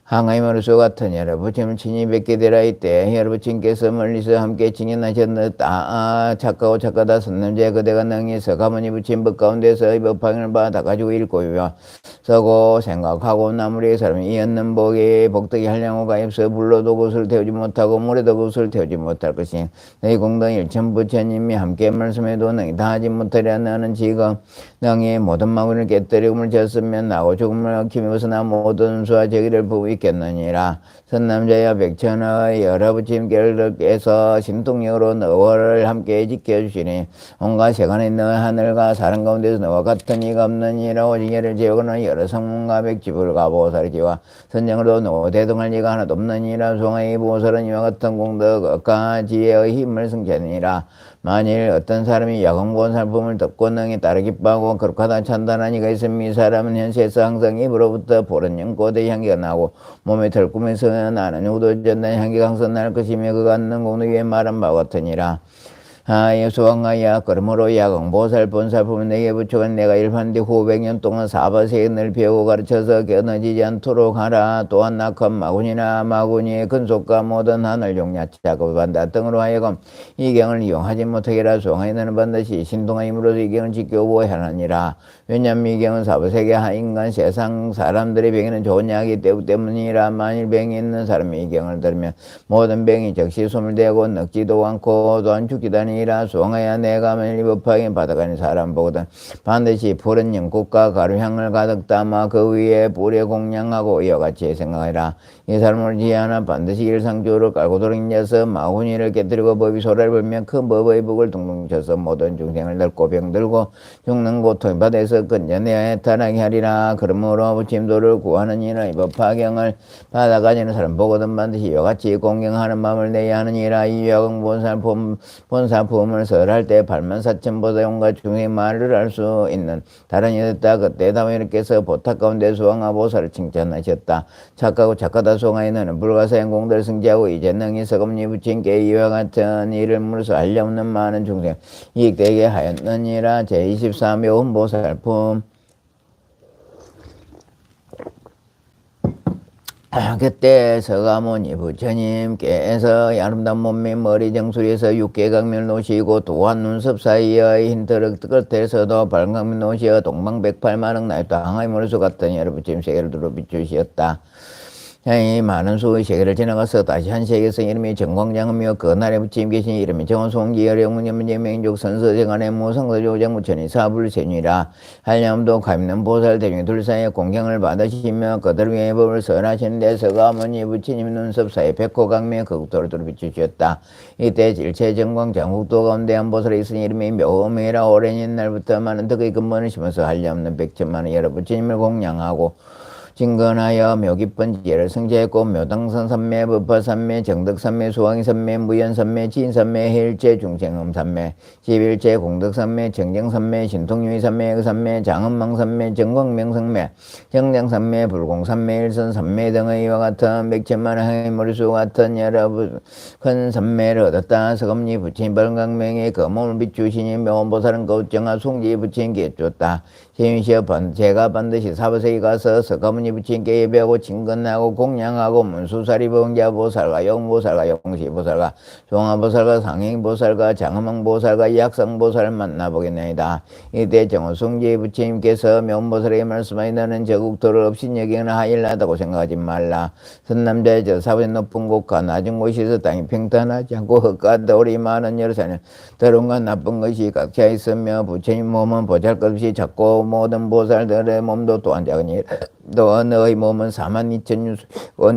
항아의 머릿수 같은 여러부처님을 친히 뵙게 되라. 이때 여러부처님께서 멀리서 함께 증인하셨다. 착하고 착하다 선남자 그대가 능히 가문이 부친 법 가운데서 이 법화경을 받아 가지고 읽고 서고 생각하고 나무리의 사람이 이었는 복이 복덕이 한량호가 입서 불러도 곳을 태우지 못하고 물에도 곳을 태우지 못할 것이, 너희 공동 일천부처님이 함께 말씀해도 능히 다하지 못하려 하는 지금 능히 모든 마구를 깨뜨리고 물 졌으면 나고 죽음을 얽히며 벗어나 모든 수와 저기를 부부 있겠느니라. 선남자여 백천의 여러부처님께서 신통력으로 너를 함께 지켜주시니, 온갖 세간에 있는 하늘과 사람 가운데서 너와 같은 이가 없느니라. 오직 예를 지어거나 여러 성문과 백지불과 보살이지와 선정으로 너 대등할 이가 하나도 없느니라. 송하의 보살은 이와 같은 공덕과 지혜의 힘을 승천하니라. 만일 어떤 사람이 야광보살품을 듣고 능히 따르 기뻐하고 거룩하다 찬단한 이가 있으면, 이 사람은 현세에서 항상 입으로부터 보른 연꽃의 향기가 나고 몸의 털꿈에서 나는 우도전단 향기가 항상 날 것이며, 그가 얻는 공덕 위에 말한 바와 같으니라. 예수왕하야 그러므로 야광보살 본사품은 내게 부처가 내가 일판뒤 후 500년 동안 사바세에 늘 배우고 가르쳐서 끊어지지 않도록 하라. 또한 낙헌 마군이나 마군이의 근속과 모든 하늘 용야 작업한다 등으로 하여금 이 경을 이용하지 못하게 하라. 수왕하여 너는 반드시 신동한 힘으로서 이 경을 지켜보아야 하느니라. 왜냐하면 이 경은 사바세계 인간 세상 사람들의 병에는 좋은 약이 되기 때문이라. 만일 병이 있는 사람이 이 경을 들으면 모든 병이 즉시 소멸되고 늙지도 않고 또한 죽지도 않으니, 이라. 수왕하여 내가 만일 법화경을 받아가는 사람 보거든 반드시 푸른 연꽃과 가루향을 가득 담아 그 위에 불에 공양하고 이와 같이 생각하라. 이 사람을 지하나 반드시 일상적으로 깔고 돌아다녀서 마구니를 깨뜨리고 법이 소라를 불면 큰 법의 북을 둥둥 쳐서 모든 중생을 늙고 병들고 죽는 고통을 받아서 건져내야 해탈하게 하리라. 그러므로 부침도를 구하는 이는 이 법화경을 받아가지는 사람 보거든 반드시 이와 같이 공경하는 마음을 내야 하느니라. 이 본사품을 설할 때 84,000보다 온갖 중생의 말을 알 수 있는 다른이 됐다. 그때 다메르께서 보탁 가운데 수왕하 보살을 칭찬하셨다. 착하고 착하다 수왕하여 너는 불가사의 공들을 승지하고 이제 능히 서금니 부친께 이와 같은 일을 물어서 알려 없는 많은 중생 이익되게 하였느니라. 제23묘 혼보살품. 그때 서가모니 부처님께서 아름다운 몸매 머리 정수리에서 육계각면을 놓으시고 도한 눈썹 사이의 흰터럭 끝에서도 발광면 놓으시어 동방백팔만억 나이도 항아의 머리수 같은 여러 부처님 세계를 두루 비추시었다. 이 많은 수의 세계를 지나가서 다시 한 세계에서 이름이 정광장이며 그 나라에 부처님 계신 이름이 정원송기 어령문연문제명족 선서정안의 무성서조정무천이 사불세니라. 한량음도 가입는 보살 대중의 둘사이에 공경을 받으시며 그들 위에 법을 선하시는데 서가모니 부처님 눈썹 사이 백호강며 극도를 두루 비추셨다. 이때 질체 정광 장국도 가운데 한 보살이 있으니 이름이 묘음이라. 오랜 옛날부터 많은 덕의 근본을 심어서 한량없는 백천만의 여러 부처님을 공양하고 진건하여 묘기쁜 지혜를 성제했고 묘당선3매 법화삼매 정덕삼매 수왕이삼매 무연삼매 지인삼매 해일체 중생음삼매 십일체 공덕삼매 정정삼매 신통유의삼매 의삼매 장엄망삼매 정광명성매 정장삼매 불공삼매 일선삼매 등의 이와 같은 백천만의 항의 머리수 같은 여러 큰 삼매를 얻었다. 서금니 부처님 발광명에 그 몸을 비추시니 묘원보살은 거우정하 숭지 부처님께 줬다. 제인시여 제가 반드시 사바세에 가서 석가모니 부친께 예배하고 진건하고 공양하고 문수사리 보살과 영보살과 영시보살과 종화보살과 상행보살과 장엄왕보살과 약상보살을 만나보겠나이다. 이때 정호승지 부처님께서 명보살에게 말씀하여 너는 저 국토를 없인 여기나 하일나다고 생각하지 말라. 선남자의 저 사바세 높은 곳과 낮은 곳에서 땅이 평탄하지 않고 흙과 돌이 많은 여러 산에 더러운과 나쁜 것이 각자 있으며 부처님 몸은 보잘것없이 작고 모든 보살들의 몸도 또한 작으니 또 너희 몸은 42,000유수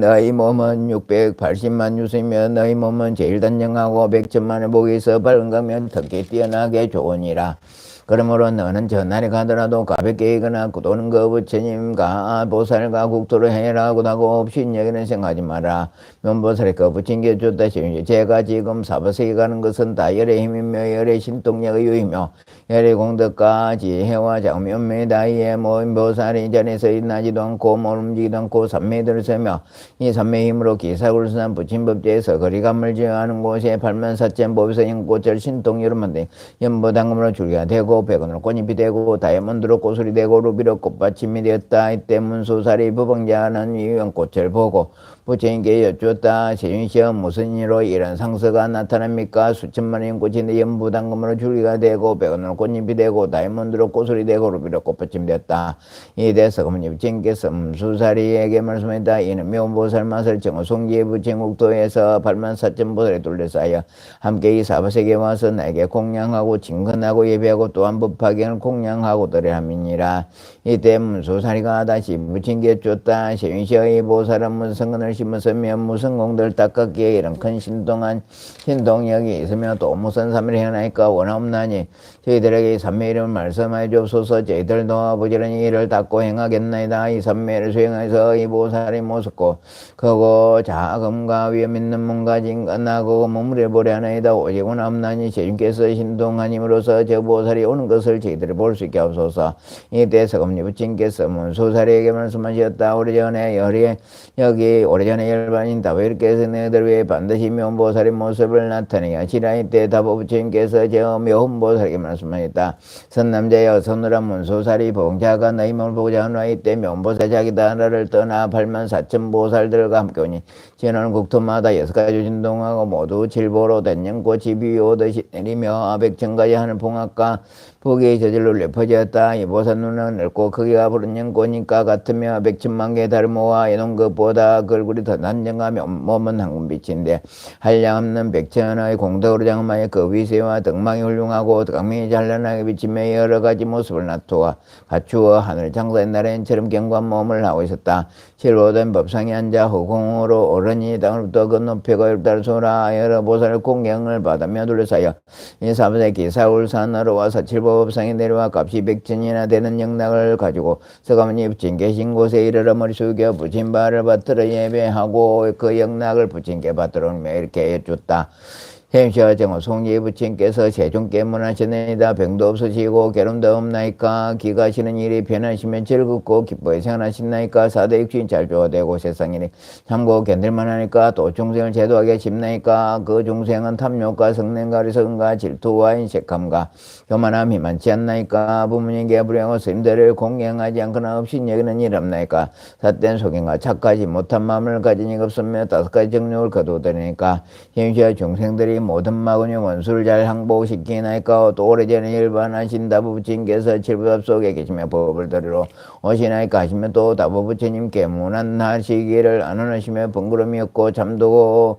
너희 몸은 680만 유수이며 너희 몸은 제일 단정하고 100천만의 복이 있어 밝은 가면 특히 뛰어나게 좋으니라. 그러므로 너는 전날에 가더라도 가볍게 이거나 또는 그 부처님과 보살과 국토를 해라고 하고 없이 여기는 생각하지 마라. 면보살이 그 부친께 줬다 시니 제가 지금 사바세에 가는 것은 다 열의 힘이며 열의 신동력의 유이며 열의 공덕과 지혜와 장면매다. 이에 모인 보살이 이 자리에서 일어나지도 않고 못 움직이도 않고 삼매들을 세며 이 삼매의 힘으로 기사구를 선한 부친법제에서 거리감을 지어하는 곳에 84,000 법에서 연꽃을 신동력을 만든 연보당금으로 줄기가 되고 백원으로 꽃잎이 되고 다이아몬드로 꽃술이 되고 루비로 꽃받침이 되었다. 이때 문수살이 부방자는 이 연꽃을 보고 부처님께 여쭈었다. 세윤시여 무슨 일로 이런 상서가 나타납니까? 수천만의 연꽃인데 연부당금으로 줄기가 되고 백원으로 꽃잎이 되고 다이아몬드로 꽃술이 되고 루비로 꽃받침이 되었다. 이때 서가모니 부처님께서 문수살이에게 말씀했다. 이는 묘보살 맛을 정호송지의 부처국도에서 84,000보살에 둘러싸여 함께 이 사바세계에 와서 나에게 공양하고 진건하고 예배하고 또한 법화경을 공양하고 드려함이니라. 이때 문수살이가 다시 부처님께 쫓다. 세윤시의 보살은 무성근을 심었으며 무슨 공들 닦았기에 이런 큰 신동력이 있으며 또 무슨 삼위를 행하나이까 원하옵나니 저희들에게 이 삼매 이름을 말씀하여 주옵소서. 저희들도 부지런히 이를 닦고 행하겠나이다. 이 삼매를 수행해서 이 보살이 모습고 크고 자금과 위험 있는 몸과 진건하고 몸을 해보려 하나이다. 오직 원하옵나니 제주께서 신동한 힘으로서 저 보살이 오는 것을 저희들이 볼 수 있게 하옵소서. 이때 서가모니 부처님께서 문수살이에게 말씀하셨다. 오래전에 열반인 다보일께서 너희들 위해 반드시 묘보살의 모습을 나타내게 하시라. 이때 다보부처님께서 저 묘보살에게 말씀하셨다. 선남자여 선우라 문수살이 보공자가 너희 몸을 보고자 하노라. 이때 묘보살 자기다 나라를 떠나 84,000보살들과 함께 오니 지나는 국토마다 6가지 진동하고 모두 질보로 된 연꽃이 비 오듯이 내리며 100천가지 하늘 봉합과 보기의 저절로 뢰퍼지었다. 이 보살 눈은 넓고 크기가 부른 연꽃잎과 같으며 100천만 개의 달을 모아 해놓은 것보다 그 얼굴이 더 단정하며 몸은 황금빛인데 한량없는 100천의 공덕으로 장엄하여 그 위세와 덕망이 훌륭하고 강명이 찬란하게 비치며 여러 가지 모습을 갖추어 하늘 창조의 나라인처럼 견고한 몸을 하고 있었다. 실로된 법상에 앉아 허공으로 오르니 땅으로부터 그 높이가 열달 소라 여러 보살의 공경을 받으며 둘러싸여 이 사바세 기사울산으로 와서 칠보법상에 내려와 값이 100천이나 되는 영락을 가지고 서가모니 부친 계신 곳에 이르러 머리 숙여 부친 발을 받들어 예배하고 그 영락을 부친께 받들어 이렇게 해줬다. 햄시와 정호 송지 부친께서 세종께 문하시나이다. 병도 없으시고 괴로움도 없나이까? 기가시는 일이 편하시면 즐겁고 기뻐해 생활하시나이까? 사대 육신 잘 조화되고 세상일이 참고 견딜만하니까? 또 중생을 제도하게 싶나이까? 그 중생은 탐욕과 성냄과 어리석음과 질투와 인색함과 교만함이 많지 않나이까? 부모님께 불행하고 스님들을 공경하지 않거나 없이 여기는 일 없나이까? 삿된 속임과 착하지 못한 마음을 가진 이가 없으며 5가지 정욕을 거두더니까? 햄시와 중생들이 모든 마군이 원수를 잘 항복시키나이까? 또 오래전에 일반하신 다부부처님께서 칠부답 속에 계시며 법을 들으러 오시나이까 하시면 또 다부부처님께 무난하시기를 안원하시며 번거로움이 없고 잠고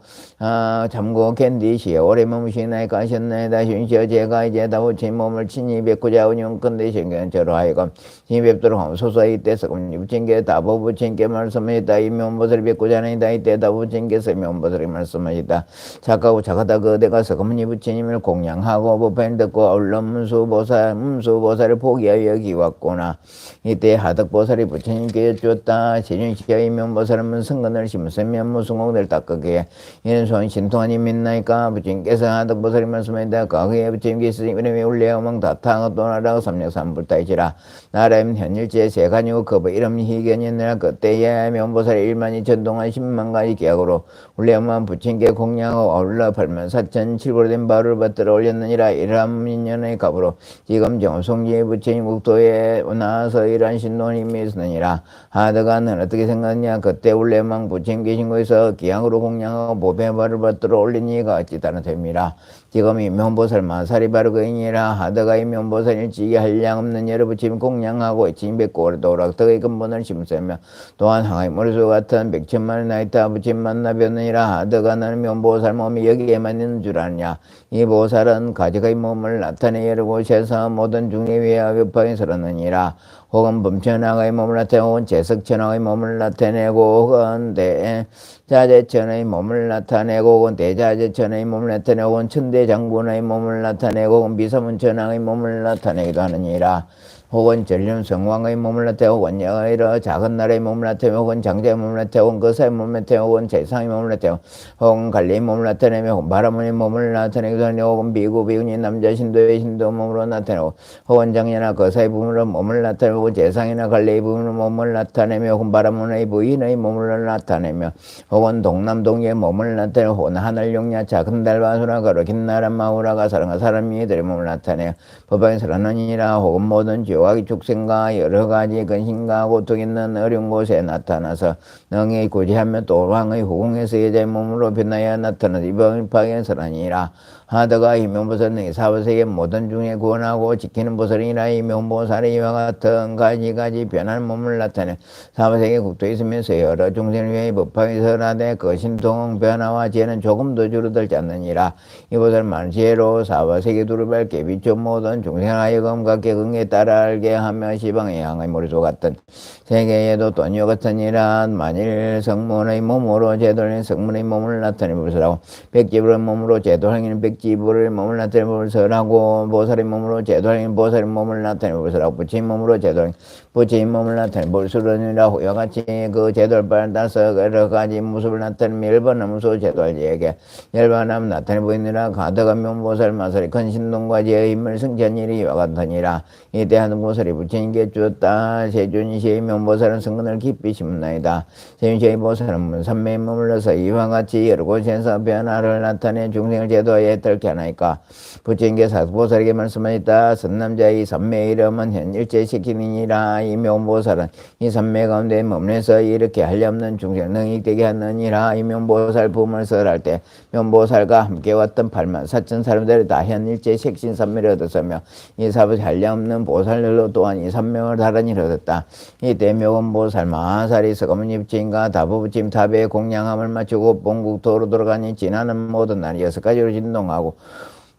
견디시에 오래 머무시나이까 하셨나이다. 신시여 제가 이제 다부부처님 몸을 친히 뵙고자 운용건대 신경 저로 하여금 친히 뵙도록 하옵소서. 이때 서가모니 부처님께 다부부처님께 말씀하셨다. 이 면보살을 뵙고자 하나이다. 이때 다부부처님께서 면보살에게 말씀하셨다. 착하고 착하다 그대가 서가모니 부처님을 공양하고 법화를 듣고 아울러 문수보살을 포기하여 여기 왔구나. 이때 하덕보살이 부처님께 여쭈었다. 세준시여 이 면보살은 문성근을 심으며 무승공을 닦게 이는 소원 신통하니 믿나이까? 부처님께서 하덕보살이 말씀하였다. 과거에 부처님께서 이름이 울레어멍 다탕 또나라고 삼력삼불타이시라. 나라임 현일제 세간이고 그부 이름 희견이니라. 그때에 면보살이 12,000년 동안 10만 가지 계약으로 울레어만 부처님께 공양하고 아울러 84,000 4,700으로 된 바를 받들어 올렸느니라. 이러한 인연의 갑으로 지금 정송지의 부처님 국토에 나와서 이러한 신론이 있으느니라. 하드가 는 어떻게 생각하냐. 그때 원래망 부처님 계신 곳에서 기양으로 공양하고 보배 바를 받들어 올린 이가 어찌 다른 셈이라. 지금 임명보살 마살이 바로 그이니라. 하드가 임명보살일지기 한량 없는 여러 부처님 공양하고 징백고 오락덕의 근본을 심으며 또한 항의 머리수 같은 백천만의 나이타 부처님 만나 뵀느니라. 하드가 나는 명보살 몸이 여기에만 있는 줄 아느냐. 이 보살은 가지가의 몸을 나타내 여러 곳에서 모든 중에 위하여 급하게 설었느니라. 혹은 범천왕의 몸을 나타내고 혹은 제석천왕의 몸을 나타내고 혹은 대자재천의 몸을 나타내고 혹은 대자재천의 몸을 나타내고 혹은 천대장군의 몸을 나타내고 혹은 미사문천왕의 몸을 나타내기도 하느니라. 혹은 전륜성왕의 몸을 나타내고 혹은 여러 작은 나라의 몸을 나타내고 혹은 장자의 몸을 나타내고 혹은 거사의 몸을 나타내고 혹은 재상의 몸을 나타내고 혹은 관리의 몸을 나타내며 혹은 바라문의 몸을 나타내기도 하니 혹은 비구비군이 남자 신도의 신도 몸으로 나타내고 혹은 장녀나 거사의 부분으로 몸을 나타내고 혹은 재상이나 관리의 부분으로 몸을 나타내며 혹은 바라문의 부인의 몸을 나타내며 혹은 동남동의 몸을 나타내고 혹은 하늘용야 작은 달바수라 가로 긴나라 마우라가 사랑과 사람이 이들의 몸을 나타내어 법방에 설하느니라. 혹은 모든 지옥의 축생과 여러 가지 근심과 고통 있는 어려운 곳에 나타나서 능히 구제하며 또 왕의 후궁에서 여자의 몸으로 변하여 나타나서 이방일파에 설하니라. 하드가 임명보살 능히 사바세계 모든 중에 구원하고 지키는 보살이라. 임명보살이 이와 같은 가지가지 변한 몸을 나타내 사바세계 국토에 있으면서 여러 중생을 위해 법화에 설하되 그 신통 변화와 지혜는 조금도 줄어들지 않느니라. 이 보살 많은 지혜로 사바세계 두루 밝게 비춰 모든 중생을 하여금 각계 긍에 따라 알게 하며 시방의 양의 머리소 같은 세계에도 또니와 같으니라. 만일 성문의 몸으로 제도하는 성문의 몸을 나타내 보살하고 백지불의 몸으로 제도하는 백지불의 몸을 나타내 보살하고 보살의 몸으로 제도하는 보살의 몸을 나타내 보살하고 부처의 몸으로 제도하는 부처의 몸을 나타내 보살하니라. 이와 같이 그 제도를 받아서 여러 가지 모습을 나타내며 열반하면서 제도할 지에게 열반하면 나타내 보이느라. 가득한 명보살 마살이 큰 신동과 지혜의 힘을 승천한 일이 이와 같으니라. 이때 하는 보살이 부처님께 주었다. 세존시의 명보살은 성근을 깊이 심나이다. 세존시의 보살은 삼매에 머물러서 이와 같이 여러 곳에서 변화를 나타내 중생을 제도하여 애떨게 하나이까. 부처님께 사보살에게 말씀하였다. 선남자의 삼매의 이름은 현일제시키니라. 이 명보살은 이 삼매 가운데 머물러서 이렇게 하려없는 중생을 능익되게 하느니라. 이 명보살 부음을 설할 때 명보살과 함께 왔던 84,000 사람들이 다 현일제 색신 삼매를 얻었으며 이 사부에 한량없는 보살들로 또한 이 삼명을 다른히 얻었다. 이때 묘건보살 마하살이 서가모니 부처님과 다부부처님 탑에 공양함을 마치고 본국토로 돌아가니 지나는 모든 날 6가지로 진동하고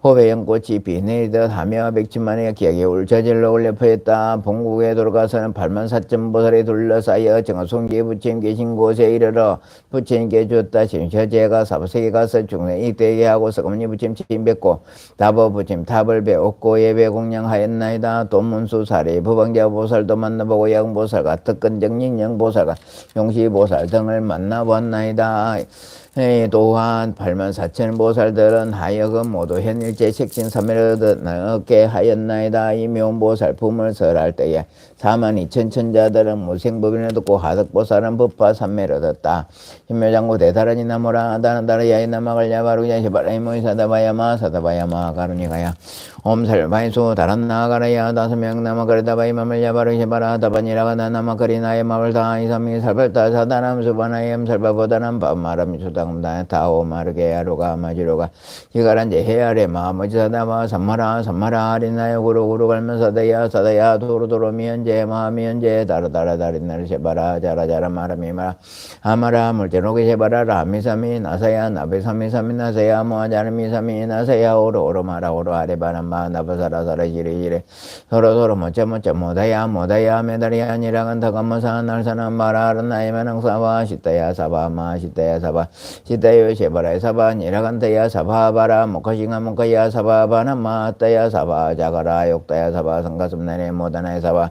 호배연꽃이 비 내리듯 하며 백천만의 기약에 울처질러 올려 퍼였다. 본국에 돌아가서는 84,000보살이 둘러싸여 정화송기의 부처님 계신 곳에 이르러 부처님께 주었다. 진셔제가 사부세계 가서 중생 이때게 하고 서가모니 부처님 침 뵙고 다부 부처님 탑을 배웠고 예배 공양하였나이다. 돈문수 사례 부방자 보살도 만나보고 야금보살과 특근정ยิ่영보살과 용시보살 등을 만나보았나이다. 또한 84,000 보살들은 하여금 모두 현일제 색신 삼매를 얻게 하였나이다. 이 명보살 품을 설할 때에 42,000 천자들은 무생법인을 듣고 하덕보살은 법화 삼매를 얻었다. 신묘장고 대다라니 나무라 다나다라 야이나마갈 야바루야 시바라이 모이사다바야마 사다바야마 가루니가야 옴살바이수 다란나가라야 5명 나마가르다바이 마말야바루 시바라 다바니라가 나나마가리나의 마을다 이삼미 살발다 사다남 수바나이엠 살바보다남 밤마람이 수당음다 타오 마르게 야루가 마지로가 지가란제 헤아레 마머지사다마 삼마라 삼마라 아리나요 구루구루 갈면사다야 사다야 도로도로 미연제 마미연제 다르다라 다리나르 시바라 자라자라 마라미마라 아마라 물제노게 시바라 라미사미 나사야 나베사미사미 나사야 모아자르미사미 나사야 오로오로마라 오로 아레바람 나바사라사라 지레지레 서로서로 모짜 모다야 메다리야 니라간 타가모사 날사나 마라르 나이마낭사바 시타야 사바 마 시타야 사바 시타요 셰바라야 사바 니라간타야 사바바라 모카싱아 모카야 사바바나 마타야 사바 자가라 욕타야 사바 성가슴나네 모다나야 사바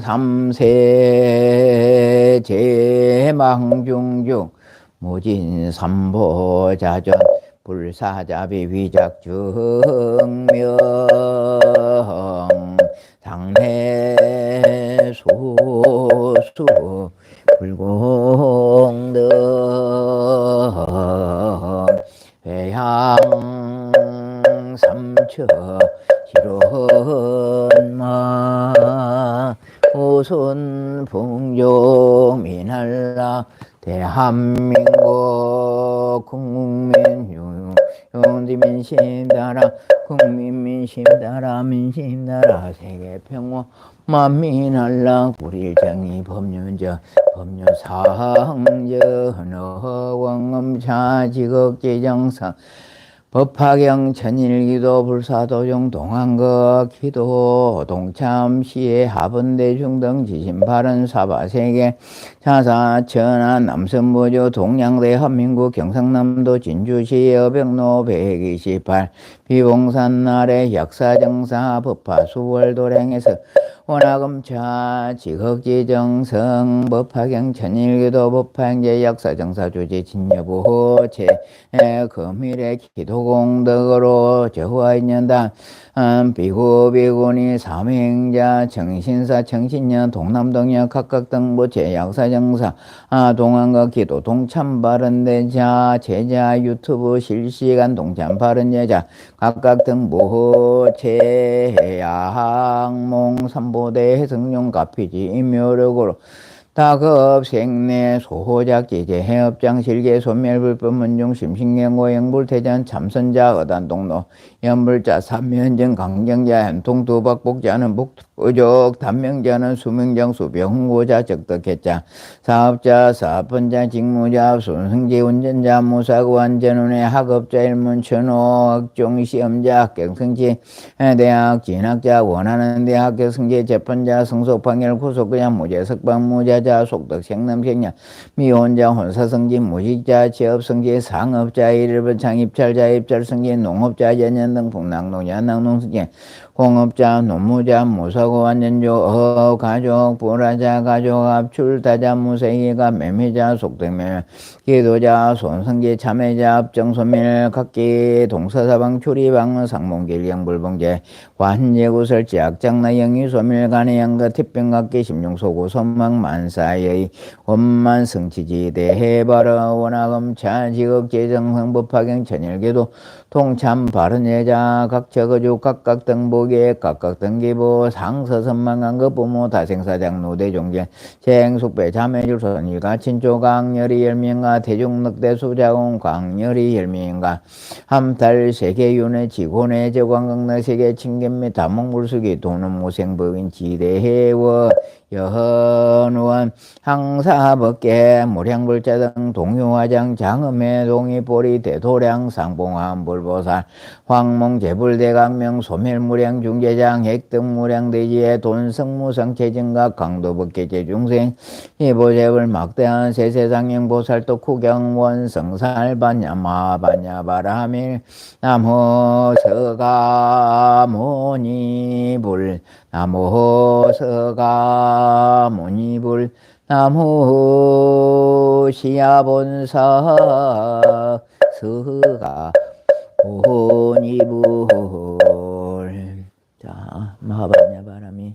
삼세 제망중중 무진삼보자전 불사자비 위작증명 당해소수 불공등 회양 삼처 지론마 오손 풍종 미날라 대한민국 국민 민심따라 국민 민심따라 민심따라 세계평화 만민날라 불일정의 법률저 법률상저 헌어왕엄차 지극제정상 법화경 천일기도 불사도중 동안거 기도 동참시에 하분대중등 지신발언 사바세계 자사천안 남선보조 동양대 한민국 경상남도 진주시 여백로 128 비봉산 날의 역사정사 법화수월도량에서 원화검차 지극지정성 법화경 천일기도 법화경제 역사정사 주제 진여부호체 금일의 기도공덕으로 저화인연단 비구비구니 삼행자 정신사 정신년 동남동역 각각 등보체 역사정사 동안과 기도 동참발언대자 제자 유튜브 실시간 동참발언예자 각각 등보체 양몽 삼보대 해성용 가피지 임묘력으로 다급 생내 소호작지제 해업장 실계 소멸불법 문중 심신경고 영불태전 참선자 어단동로 연불자 삼면정 강경자 한통 두박복자는 북의족 단명자는 수명장수 병고자 적덕했자 사업자 사업분자 직무자 손승지 운전자 무사고 안전운의 학업자 일문천호 학종시험자 합격승지 대학 진학자 원하는 대학 합격승지 재판자 승소판결 구속그냥 무죄 석방무자자 속덕 생남생년 미혼자 혼사승지 무직자 취업승지 상업자 일일분 창입찰자 입찰승지 농업자 연연 등 풍랑농 연낭농승지 공업자 노무자 무사고 완전조 가족 불화자 가족 합출타자 무세기가 매매자 속덕매매 기도자 손승지 참여자 합정소멸 각기 동서사방 출입방 상봉길 영불봉제 관제구설지 악장나 영유소멸 간의 양가 tip병각기 심중소구 선망 만사의 원만 성치지 대해바라 원화검차 지극제정성 법화경 천일기도 통참 바른예자 각처거주 각각 등보계 각각 등기부 상서선망한급 부모 다생사장 노대종제 생숙배 자매줄 선일가 친조 강렬이 열명가 대중늑대 수자공 강렬이 열명가 함탈 세계윤회 지고내 제광강나 세계 칭견 다목물수기 도는무생법인 지대해워 여헌원 항사법계 무량불자 등 동요화장 장음의 동이보리 대도량 상봉한 불보살 황몽제불대강명 소멸무량 중재장 핵등무량대지의 돈성무성 체증각 강도법계 제중생 이보제불 막대한 세세상령 보살도 구경원 성살반야 마반야 바라밀 나무서가모니불 나무서가모니불 나무시야본사 서가모니불 자 마반야 바라밀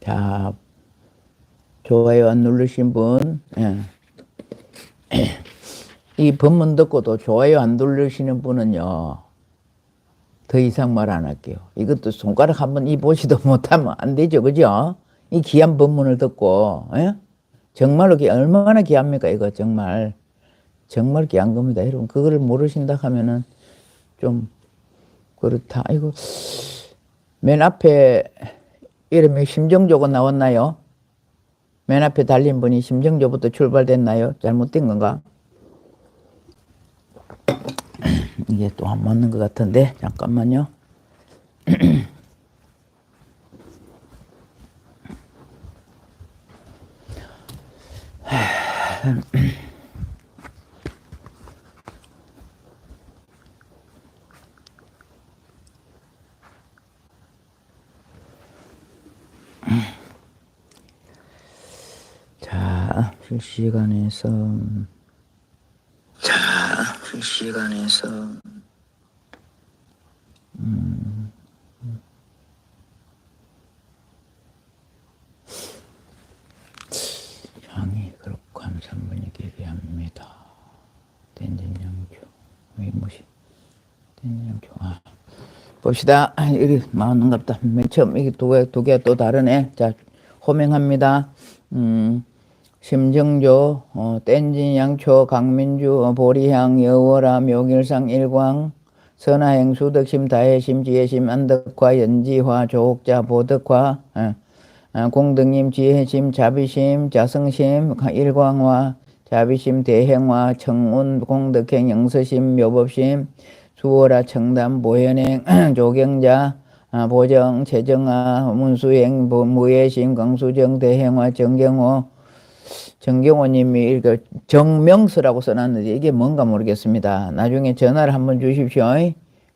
자, 좋아요 안 누르신 분, 예. 이 법문 듣고도 좋아요 안 누르시는 분은요, 더 이상 말 안 할게요. 이것도 손가락 한번 이 보지도 못하면 안 되죠, 그죠? 이 귀한 법문을 듣고, 예? 정말로 얼마나 귀합니까, 이거 정말. 정말 귀한 겁니다. 여러분, 그거를 모르신다 하면은 좀 그렇다. 아이고, 맨 앞에 이름이 심정조가 나왔나요? 맨 앞에 달린 분이 심정조부터 출발됐나요? 잘못된 건가? 이게 또 안 맞는 것 같은데, 잠깐만요. 자, 실시간에서 향이 그렇고 함산분이 기대합니다. 댄진양조 위무시 댄진양조. 봅시다. 이게 맞는갑다. 맨 처음 이게 두 개 또 다르네. 자, 호명합니다. 심정조, 댄진양초, 강민주, 보리향, 여월아, 묘길상, 일광, 선하행, 수덕심, 다해심, 지혜심, 안덕화, 연지화, 조옥자, 보덕화, 공덕님, 지혜심, 자비심, 자성심, 일광화, 자비심, 대행화, 청운, 공덕행, 영서심, 묘법심, 수월아, 청담, 보현행, 조경자, 보정, 재정아, 문수행, 무예심, 강수정, 대행화, 정경호, 정경호님이 이거 정명서라고 써놨는데 이게 뭔가 모르겠습니다. 나중에 전화를 한번 주십시오.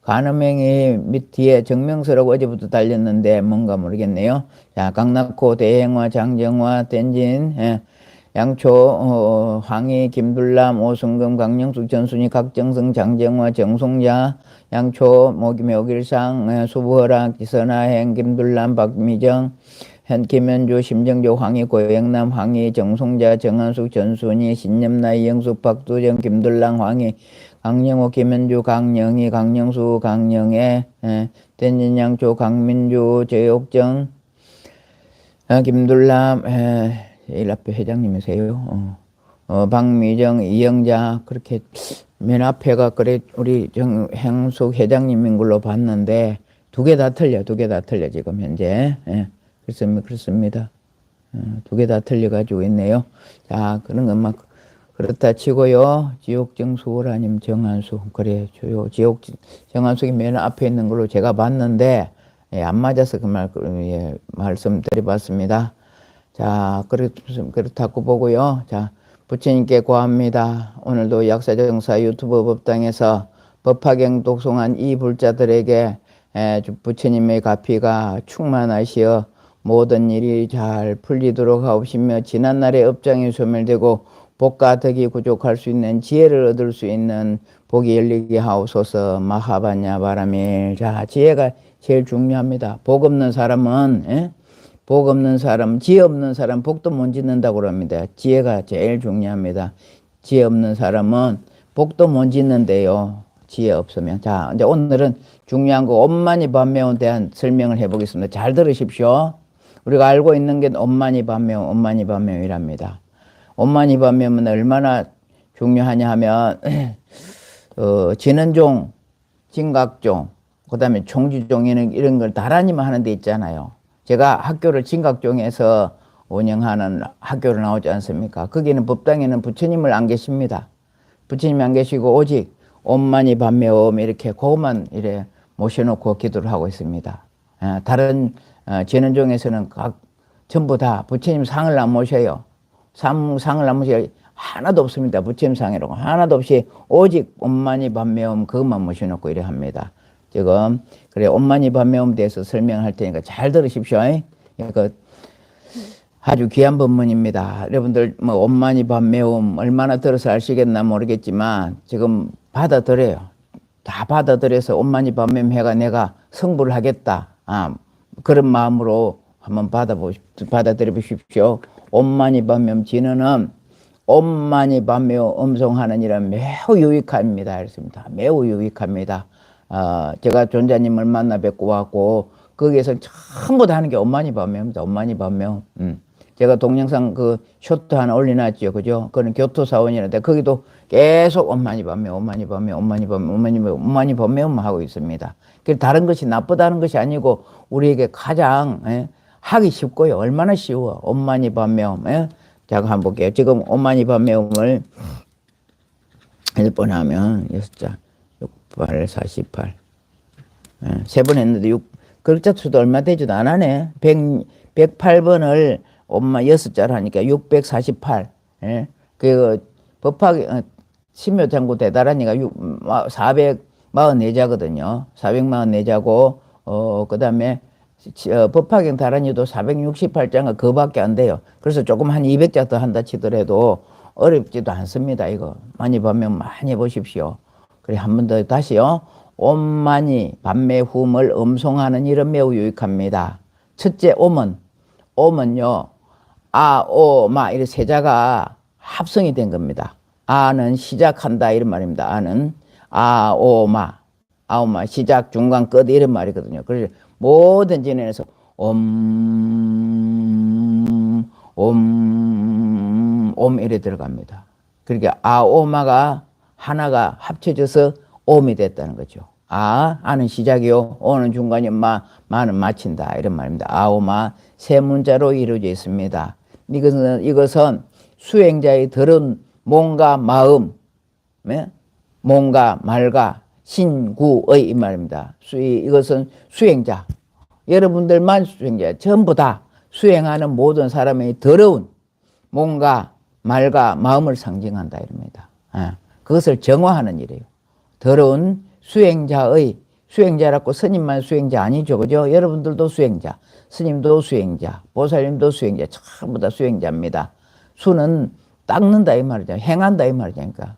간음행이 밑 뒤에 정명서라고 어제부터 달렸는데 뭔가 모르겠네요. 자, 강낙호, 대행화, 장정화, 댄진, 양초, 황희, 김둘람, 오승금, 강영숙, 전순희, 각정성, 장정화, 정송자, 양초, 묘길상, 수부허락, 선하행, 김둘람, 박미정, 김현주, 심정조, 황희, 고영남, 황희, 정송자, 정한숙, 전순희, 신념나이, 영숙, 박두정, 김둘랑, 황희, 강영호, 김현주, 강영희, 강영수, 강영애, 댄진양조, 강민주, 제옥정, 김둘람, 제일 앞에 회장님이세요. 박미정, 이영자, 그렇게 맨 앞에가 그래 우리 행숙 회장님인 걸로 봤는데 두 개 다 틀려 지금 현재. 그렇습니다. 두 개 다 틀려가지고 있네요. 자, 그런 것만 그렇다 치고요. 지옥정 수호라님 정한수. 그래, 지옥 정한수이 맨 앞에 있는 걸로 제가 봤는데, 안 맞아서 말씀드려봤습니다. 자, 그렇다고 보고요. 자, 부처님께 고합니다. 오늘도 약사정사 유튜브 법당에서 법화경 독송한 이 불자들에게 부처님의 가피가 충만하시어 모든 일이 잘 풀리도록 하옵시며 지난날의 업장이 소멸되고 복과 덕이 구족할 수 있는 지혜를 얻을 수 있는 복이 열리게 하옵소서. 마하바냐 바라밀. 자, 지혜가 제일 중요합니다. 복 없는 사람은 복 없는 사람, 지혜 없는 사람 복도 못 짓는다고 그럽니다. 지혜가 제일 중요합니다. 지혜 없는 사람은 복도 못 짓는데요. 지혜 없으면. 자, 이제 오늘은 중요한 거 엄만이 반매운에 대한 설명을 해보겠습니다. 잘 들으십시오. 우리가 알고 있는 게 엄만이 반매운이랍니다. 엄만이 반매운은 얼마나 중요하냐 하면 진은종, 진각종, 그 다음에 총지종에는 이런 걸 나란히만 하는 데 있잖아요. 제가 학교를 진각종에서 운영하는 학교를 나오지 않습니까? 거기는 법당에는 부처님을 안 계십니다. 부처님이 안 계시고 오직 엄만이 반매옴 이렇게 그것만 이래 모셔놓고 기도를 하고 있습니다. 다른 진원종에서는 전부 다 부처님 상을 안 모셔요. 상을 안 모셔요. 하나도 없습니다. 부처님 상이라고 하나도 없이 오직 엄만이 반매옴 그것만 모셔놓고 이래 합니다. 지금 그래 엄만이 반매옴에 대해서 설명할 테니까 잘 들으십시오. 그 아주 귀한 법문입니다. 여러분들 뭐 엄만이 반매옴 얼마나 들어서 아시겠나 모르겠지만 지금 받아들여요. 다 받아들여서 엄만이 반매옴 해가 내가 성불을 하겠다. 그런 마음으로 한번 받아들여 보십시오. 옴마니 밤며 진언음, 옴마니 밤며 음송하는 일은 매우 유익합니다. 이렇습니다. 매우 유익합니다. 제가 존자님을 만나 뵙고 왔고, 거기에서 전부 다 하는 게 옴마니 밤며입니다. 옴마니 밤며. 제가 동영상 그 쇼트 하나 올려놨죠. 그죠? 그건 교토사원이라는데, 거기도 계속 옴마니 밤며, 옴마니 밤며, 옴마니 밤며, 옴마니 밤며, 옴마니 밤며만 하고 있습니다. 그 다른 것이 나쁘다는 것이 아니고, 우리에게 가장, 하기 쉽고요. 얼마나 쉬워. 옴마니 밤며. 자, 한번 볼게요. 지금 옴마니 밤며음을 1번 하면 6자, 6, 8, 48. 세 번 했는데 글자 수도 얼마 되지도 않았네. 108번을 엄마 6자로 하니까 648. 그 법학이 신묘장구 대다라니가 444자거든요. 444자고 그 다음에 법화경 다란이도 468자가 그밖에 안 돼요. 그래서 조금 한 200자 더 한다 치더라도 어렵지도 않습니다. 이거 많이 보면 많이 보십시오. 그래 한 번 더 다시요. 옴마니 밤매후음을 음송하는 일은 매우 유익합니다. 첫째 옴은요 아, 오, 마 이런 세 자가 합성이 된 겁니다. 아는 시작한다 이런 말입니다. 아는 아, 오, 마 시작 중간 끝 이런 말이거든요. 그래서 모든 진행에서 옴 이래 들어갑니다. 그러니까 아오마가 하나가 합쳐져서 옴이 됐다는 거죠. 아는 시작이요, 오는 중간이요, 마는 마친다 이런 말입니다. 아오마 세 문자로 이루어져 있습니다. 이것은 수행자의 들은 몸과 마음, 몸과 말과 신구의 이 말입니다. 이것은 수행자, 여러분들만 수행자, 전부 다 수행하는 모든 사람의 더러운 몸과 말과 마음을 상징한다 이럽니다. 그것을 정화하는 일이에요. 더러운 수행자라고 스님만 수행자 아니죠, 그죠? 여러분들도 수행자, 스님도 수행자, 보살님도 수행자, 전부 다 수행자입니다. 수는 닦는다 이 말이죠. 행한다 이 말이니까.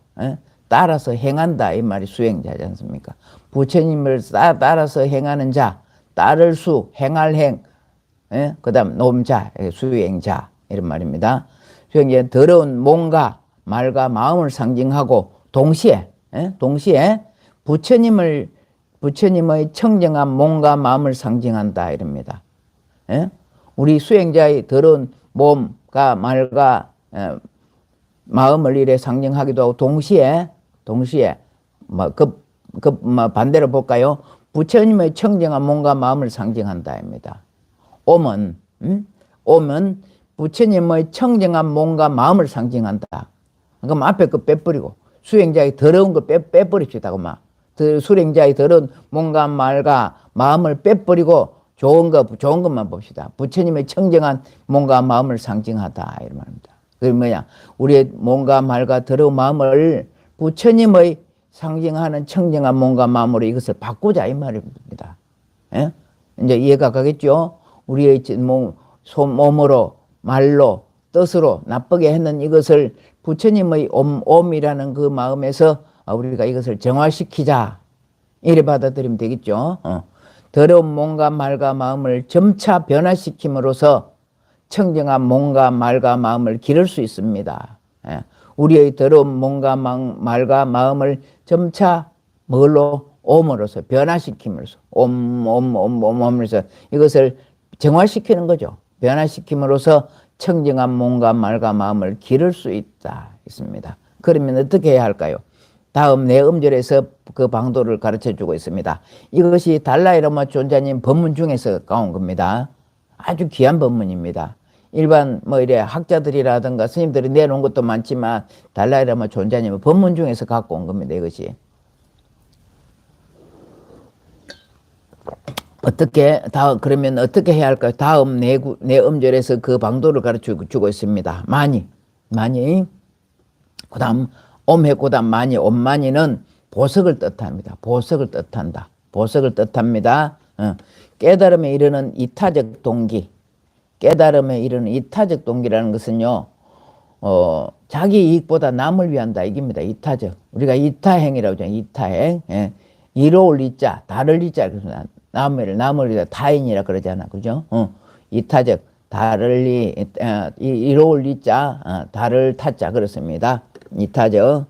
따라서 행한다 이 말이 수행자지 않습니까? 부처님을 따라서 행하는 자, 따를 수, 행할 행, 그 다음 놈자, 수행자 이런 말입니다. 수행자 더러운 몸과 말과 마음을 상징하고 동시에 부처님의 청정한 몸과 마음을 상징한다 이럽니다. 우리 수행자의 더러운 몸과 말과 마음을 이래 상징하기도 하고 동시에 반대로 볼까요? 부처님의 청정한 몸과 마음을 상징한다입니다. 옴은 부처님의 청정한 몸과 마음을 상징한다. 그럼 앞에 거 빼버리고 수행자의 더러운 거 빼버립시다. 수행자의 더러운 몸과 말과 마음을 빼버리고 좋은 것만 봅시다. 부처님의 청정한 몸과 마음을 상징하다 이런 말입니다. 그게 뭐냐? 우리의 몸과 말과 더러운 마음을 부처님의 상징하는 청정한 몸과 마음으로 이것을 바꾸자 이 말입니다. 이제 이해가 가겠죠? 우리의 몸으로 말로 뜻으로 나쁘게 했는 이것을 부처님의 옴이라는 그 마음에서 우리가 이것을 정화시키자 이래 받아들이면 되겠죠. 더러운 몸과 말과 마음을 점차 변화시킴으로써 청정한 몸과 말과 마음을 기를 수 있습니다. 우리의 더러운 몸과 말과 마음을 점차 뭘로? 옴으로써 변화시킴으로써 옴으로써 이것을 정화시키는 거죠. 변화시킴으로써 청정한 몸과 말과 마음을 기를 수 있다 있습니다. 그러면 어떻게 해야 할까요? 다음 네 음절에서 그 방도를 가르쳐 주고 있습니다. 이것이 달라이라마 존자님 법문 중에서 가온 겁니다. 아주 귀한 법문입니다. 일반 이래 학자들이라든가 스님들이 내놓은 것도 많지만 달라이라마 존자님은 법문 중에서 갖고 온 겁니다. 이것이 그러면 어떻게 해야 할까요? 다음 네 음절에서 그 방도를 가르쳐 주고 있습니다. 많이 그 다음 옴해 그다음 많이, 옴많이는 보석을 뜻합니다. 보석을 뜻합니다. 깨달음에 이르는 이타적 동기, 깨달음에 이르는 이타적 동기라는 것은요, 자기 이익보다 남을 위한다 이깁니다. 이타적. 우리가 이타행이라고 하잖아요. 이타행. 이로울 이자, 다를 이자. 남을 위해 타인이라 그러잖아. 그죠? 이타적, 다를 이로울 이자, 다를 타자 그렇습니다. 이타적,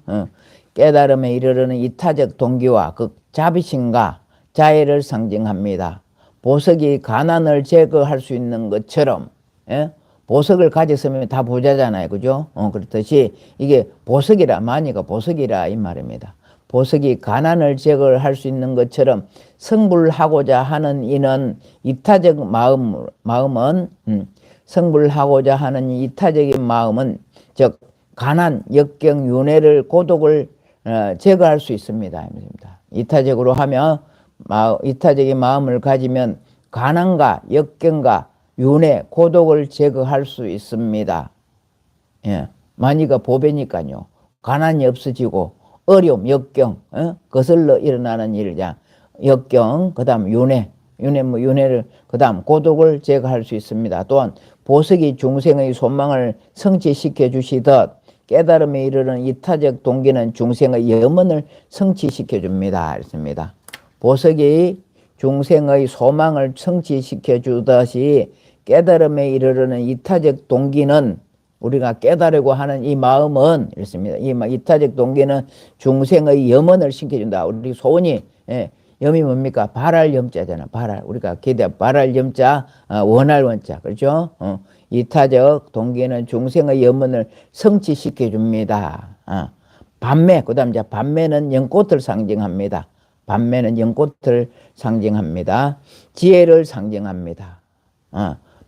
깨달음에 이르르는 이타적 동기와 그 자비심과 자애를 상징합니다. 보석이 가난을 제거할 수 있는 것처럼, 예? 보석을 가졌으면 다 부자잖아요. 그죠? 그렇듯이 이게 보석이라, 만이가 보석이라 이 말입니다. 보석이 가난을 제거할 수 있는 것처럼 성불하고자 하는 이는 이타적 마음은 성불하고자 하는 이타적인 마음은 즉 가난, 역경, 윤회를 고독을 제거할 수 있습니다. 이타적으로 하면 이타적인 마음을 가지면 가난과 역경과 윤회, 고독을 제거할 수 있습니다. 예, 만이가 보배니까요. 가난이 없어지고 어려움, 역경, 거슬러 일어나는 일이자 역경, 그 다음 윤회를 그 다음 고독을 제거할 수 있습니다. 또한 보석이 중생의 소망을 성취시켜 주시듯 깨달음에 이르는 이타적 동기는 중생의 염원을 성취시켜 줍니다. 그렇습니다. 보석이 중생의 소망을 성취시켜 주듯이 깨달음에 이르는 이타적 동기는 우리가 깨달으려고 하는 이 마음은 이렇습니다. 이 이타적 동기는 중생의 염원을 시켜준다. 우리 소원이 염이 뭡니까? 바랄 염자잖아. 바랄. 우리가 바랄 염자, 원할 원자. 그렇죠? 이타적 동기는 중생의 염원을 성취시켜 줍니다. 반매, 그 다음 반매는 연꽃을 상징합니다. 반매는 연꽃을 상징합니다. 지혜를 상징합니다.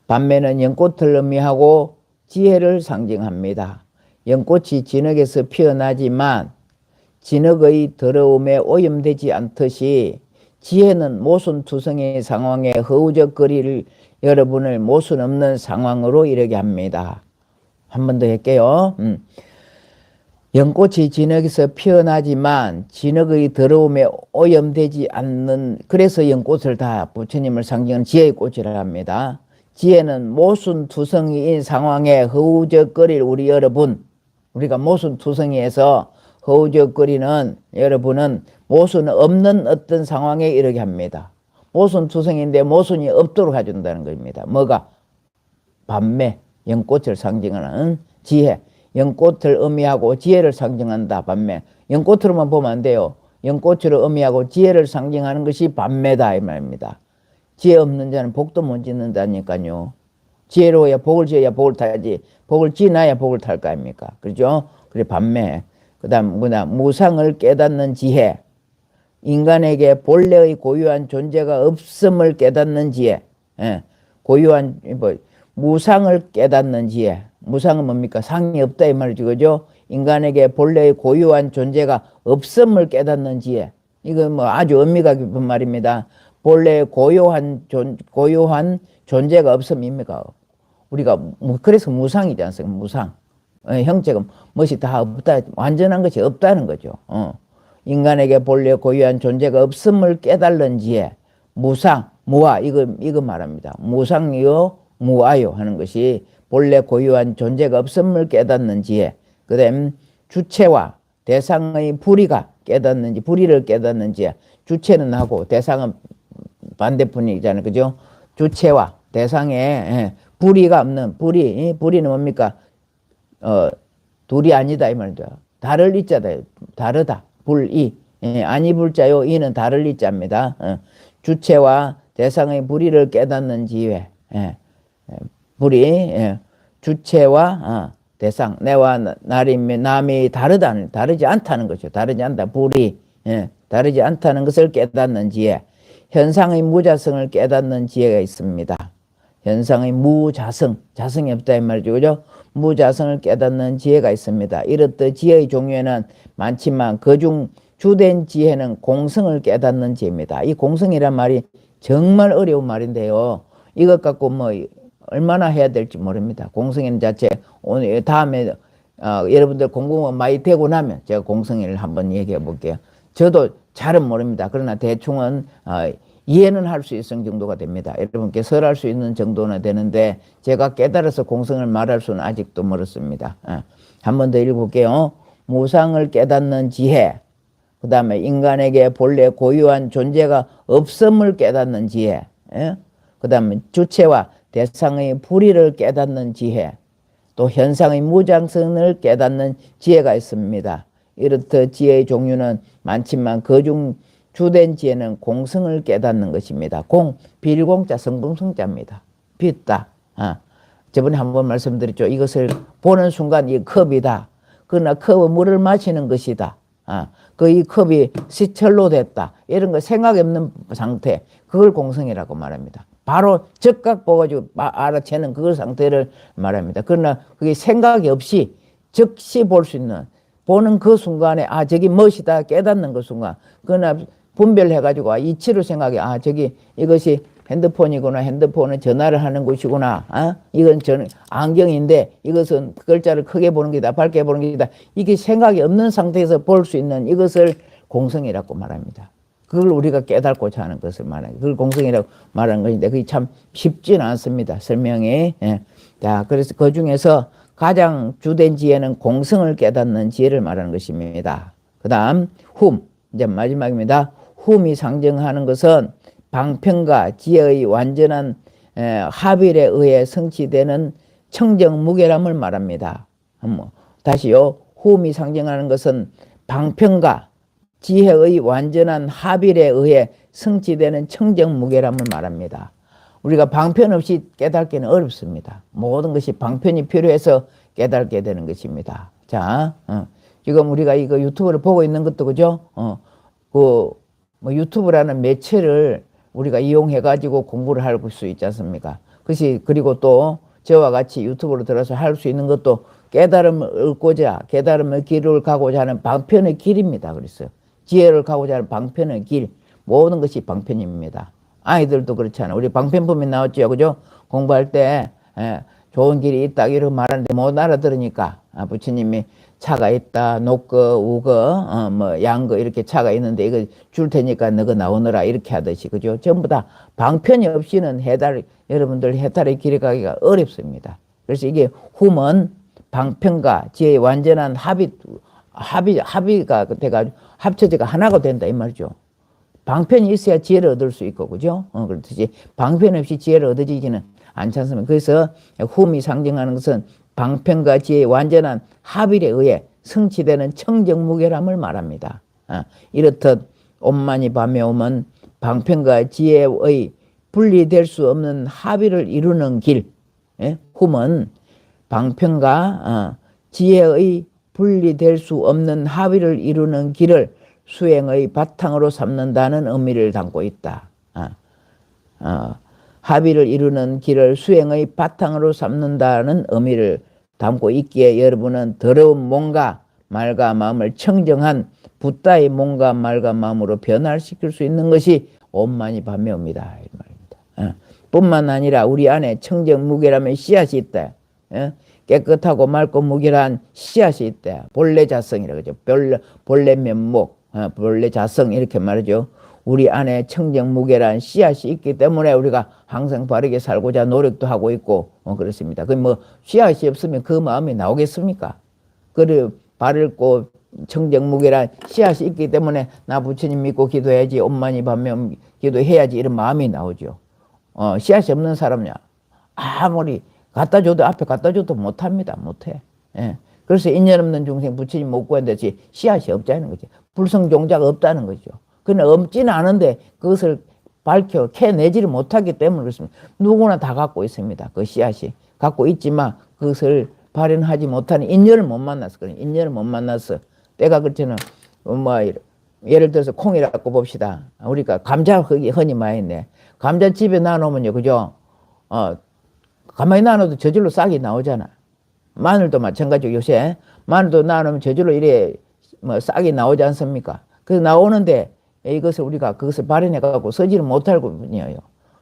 반매는 연꽃을 의미하고 지혜를 상징합니다. 연꽃이 진흙에서 피어나지만 진흙의 더러움에 오염되지 않듯이 지혜는 모순투성의 상황에 허우적거릴 여러분을 모순 없는 상황으로 이르게 합니다. 한 번 더 할게요. 연꽃이 진흙에서 피어나지만 진흙의 더러움에 오염되지 않는, 그래서 연꽃을 다 부처님을 상징하는 지혜의 꽃이라 합니다. 지혜는 모순투성이인 상황에 허우적거릴 우리 여러분, 우리가 모순투성이에서 허우적거리는 여러분은 모순 없는 어떤 상황에 이르게 합니다. 모순투성인데 모순이 없도록 해준다는 겁니다. 뭐가? 반매, 연꽃을 상징하는 지혜. 연꽃을 의미하고 지혜를 상징한다. 반매. 연꽃으로만 보면 안 돼요. 연꽃으로 의미하고 지혜를 상징하는 것이 반매다 이 말입니다. 지혜 없는 자는 복도 못 짓는다니까요. 지혜로워야 복을 지어야 복을 타야지. 복을 지나야 복을 탈 거 아닙니까? 그렇죠? 그래 반매. 그다음 무상을 깨닫는 지혜. 인간에게 본래의 고유한 존재가 없음을 깨닫는 지혜. 고유한 무상을 깨닫는 지혜. 무상은 뭡니까? 상이 없다 이 말이죠. 그죠? 인간에게 본래의 고유한 존재가 없음을 깨닫는 지혜. 이거 아주 의미가 깊은 말입니다. 본래 고유한 존재가 없음입니까? 우리가 그래서 무상이지 않습니까? 무상. 형체가 무엇이 다 없다, 완전한 것이 없다는 거죠. 인간에게 본래 고유한 존재가 없음을 깨달는 지혜. 무상, 무아 이거 말합니다. 무상이요, 무아요 하는 것이 본래 고유한 존재가 없음을 깨닫는 지혜. 그다음 주체와 대상의 불의를 깨닫는 지혜. 주체는 하고 대상은 반대편이잖아요. 그죠? 주체와 대상에 불의가 없는 불의는 뭡니까? 둘이 아니다 이 말이죠. 다를 이자다. 다르다. 불의. 아니 불자요. 이는 다를 이자입니다. 주체와 대상의 불의를 깨닫는 지혜. 불의. 주체와 대상. 내와 남이 다르지 않다는 거죠. 다르지 않다. 불의. 다르지 않다는 것을 깨닫는 지혜. 현상의 무자성을 깨닫는 지혜가 있습니다. 현상의 무자성, 자성이 없다 이 말이죠. 그죠? 무자성을 깨닫는 지혜가 있습니다. 이렇듯 지혜의 종류에는 많지만 그중 주된 지혜는 공성을 깨닫는 지혜입니다. 이 공성이란 말이 정말 어려운 말인데요. 이것 갖고 얼마나 해야 될지 모릅니다. 공성인 자체 오늘 다음에 여러분들 공부가 많이 되고 나면 제가 공성을 한번 얘기해 볼게요. 저도 잘은 모릅니다. 그러나 대충은 이해는 할 수 있을 정도가 됩니다. 여러분께 설할 수 있는 정도는 되는데 제가 깨달아서 공성을 말할 수는 아직도 멀었습니다. 한 번 더 읽어볼게요. 무상을 깨닫는 지혜, 그 다음에 인간에게 본래 고유한 존재가 없음을 깨닫는 지혜, 그 다음에 주체와 대상의 불의를 깨닫는 지혜, 또 현상의 무장성을 깨닫는 지혜가 있습니다. 이렇듯 지혜의 종류는 많지만 그중 주된 지혜는 공성을 깨닫는 것입니다. 공, 빌공자, 성공성자입니다. 빚다. 저번에 한번 말씀드렸죠. 이것을 보는 순간 이 컵이다. 그러나 컵은 물을 마시는 것이다. 그 이 컵이 시철로 됐다. 이런 거 생각이 없는 상태. 그걸 공성이라고 말합니다. 바로 즉각 보가지고 알아채는 그 상태를 말합니다. 그러나 그게 생각이 없이 즉시 볼 수 있는, 보는 그 순간에 저기 멋이다 깨닫는 그 순간, 그러나 분별해가지고 이치로 생각해, 저기 이것이 핸드폰이구나, 핸드폰은 전화를 하는 곳이구나, 이건 안경인데 이것은 글자를 크게 보는 게다, 밝게 보는 게다, 이게 생각이 없는 상태에서 볼 수 있는 이것을 공성이라고 말합니다. 그걸 우리가 깨닫고자 하는 것을 말합니다. 그걸 공성이라고 말하는 것인데 그게 참 쉽지는 않습니다. 설명이. 자, 그래서 그 중에서 가장 주된 지혜는 공성을 깨닫는 지혜를 말하는 것입니다. 그 다음 이제 마지막입니다. 훔이 상징하는 것은 방편과 지혜의 완전한 합일에 의해 성취되는 청정무결함을 말합니다. 다시요. 훔이 상징하는 것은 방편과 지혜의 완전한 합일에 의해 성취되는 청정무결함을 말합니다. 우리가 방편 없이 깨닫기는 어렵습니다. 모든 것이 방편이 필요해서 깨닫게 되는 것입니다. 자, 지금 우리가 이거 유튜브를 보고 있는 것도 그죠? 유튜브라는 매체를 우리가 이용해 가지고 공부를 할 수 있지 않습니까? 그리고 또 저와 같이 유튜브로 들어서 할 수 있는 것도 깨달음을 얻고자, 깨달음의 길을 가고자 하는 방편의 길입니다. 그랬어요. 지혜를 가고자 하는 방편의 길, 모든 것이 방편입니다. 아이들도 그렇잖아요. 우리 방편품이 나왔죠, 그죠? 공부할 때 좋은 길이 있다 이렇게 말하는데 못 알아들으니까 부처님이 차가 있다, 녹거, 우거, 양거 이렇게 차가 있는데 이거 줄 테니까 너가 나오너라 이렇게 하듯이, 그죠? 전부 다 방편이 없이는 여러분들 해탈의 길에 가기가 어렵습니다. 그래서 이게 훔은 방편과 지혜의 완전한 합의가 돼가지고 합쳐지가 하나가 된다 이 말이죠. 방편이 있어야 지혜를 얻을 수 있고, 그죠? 그렇듯이 방편 없이 지혜를 얻어지지는 않지 않습니까? 그래서 훔이 상징하는 것은 방편과 지혜의 완전한 합일에 의해 성취되는 청정무결함을 말합니다. 이렇듯 옴만이 밤에 오면 방편과 지혜의 분리될 수 없는 합의를 이루는 길, 훔은 방편과 지혜의 분리될 수 없는 합의를 이루는 길을 수행의 바탕으로 삼는다는 의미를 담고 있다. 합의를 이루는 길을 수행의 바탕으로 삼는다는 의미를 담고 있기에 여러분은 더러운 몸과 말과 마음을 청정한 붓다의 몸과 말과 마음으로 변화시킬 수 있는 것이 옴만이 밤에 옵니다. 이 말입니다. 뿐만 아니라 우리 안에 청정무결함의 씨앗이 있다. 깨끗하고 맑고 무결한 씨앗이 있다. 본래 자성이라고 하죠. 본래 면목, 본래 자성 이렇게 말하죠. 우리 안에 청정무결한 씨앗이 있기 때문에 우리가 항상 바르게 살고자 노력도 하고 있고 그렇습니다. 그 씨앗이 없으면 그 마음이 나오겠습니까? 그래 바르고 청정무결한 씨앗이 있기 때문에 나 부처님 믿고 기도해야지, 엄마니 밤에 기도해야지 이런 마음이 나오죠. 씨앗이 없는 사람이야 아무리 갖다 줘도 앞에 갖다 줘도 못합니다. 못해. 그래서 인연 없는 중생 부처님 못 구한 듯이 씨앗이 없다는 거죠. 불성종자가 없다는 거죠. 그러나 없지는 않은데 그것을 캐내지를 못하기 때문에 그렇습니다. 누구나 다 갖고 있습니다. 그 씨앗이 갖고 있지만 그것을 발현하지 못하는 인연을 못 만났어. 그래. 인연을 못 만났어. 때가 그렇잖아. 예를 들어서 콩이라고 봅시다. 우리가 감자 흔히 많이 있네. 감자집에 놔놓으면요, 그죠? 가만히 놔놔도 저절로 싹이 나오잖아. 마늘도 마찬가지고 요새 마늘도 놔놓으면 저절로 이래 싹이 나오지 않습니까? 그래서 나오는데 이것을 우리가 그것을 발현해갖고 쓰지를 못하고 뿐이에요.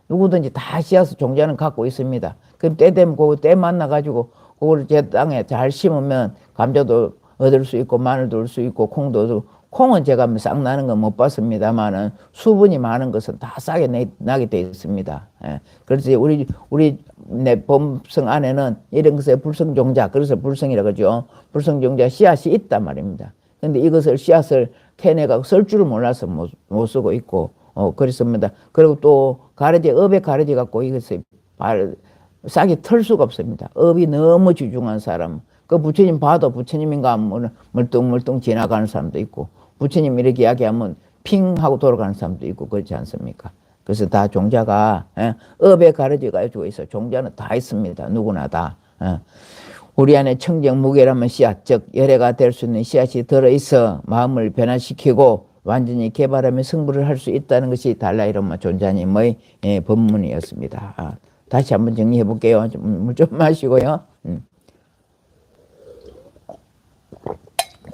누구든지 다 씨앗을 종자는 갖고 있습니다. 그럼 때 되면 때 만나가지고 그걸 제 땅에 잘 심으면 감자도 얻을 수 있고 마늘도 얻을 수 있고 콩도 얻을 콩은 제가 싹 나는 건 못 봤습니다만은 수분이 많은 것은 다 싹이 나게 되어 있습니다. 그래서 우리 내 범성 안에는 이런 것에 불성종자, 그래서 불성이라고 하죠. 불성종자 씨앗이 있단 말입니다. 근데 이것을 씨앗을 캐내가 쓸 줄을 몰라서 못 쓰고 있고, 그렇습니다. 그리고 또 업에 가르지 갖고 이것을 싹이 털 수가 없습니다. 업이 너무 주중한 사람. 그 부처님 봐도 부처님인가 하면 멀뚱멀뚱 지나가는 사람도 있고, 부처님 이렇게 이야기하면 핑 하고 돌아가는 사람도 있고, 그렇지 않습니까? 그래서 다 종자가, 업에 가려져 있어. 종자는 다 있습니다. 누구나 다. 우리 안에 청정무게라면 씨앗, 즉 열애가 될 수 있는 씨앗이 들어있어 마음을 변화시키고 완전히 개발하며 승부를 할 수 있다는 것이 달라이라마 존자님의 법문이었습니다. 다시 한번 정리해 볼게요. 물 좀 마시고요.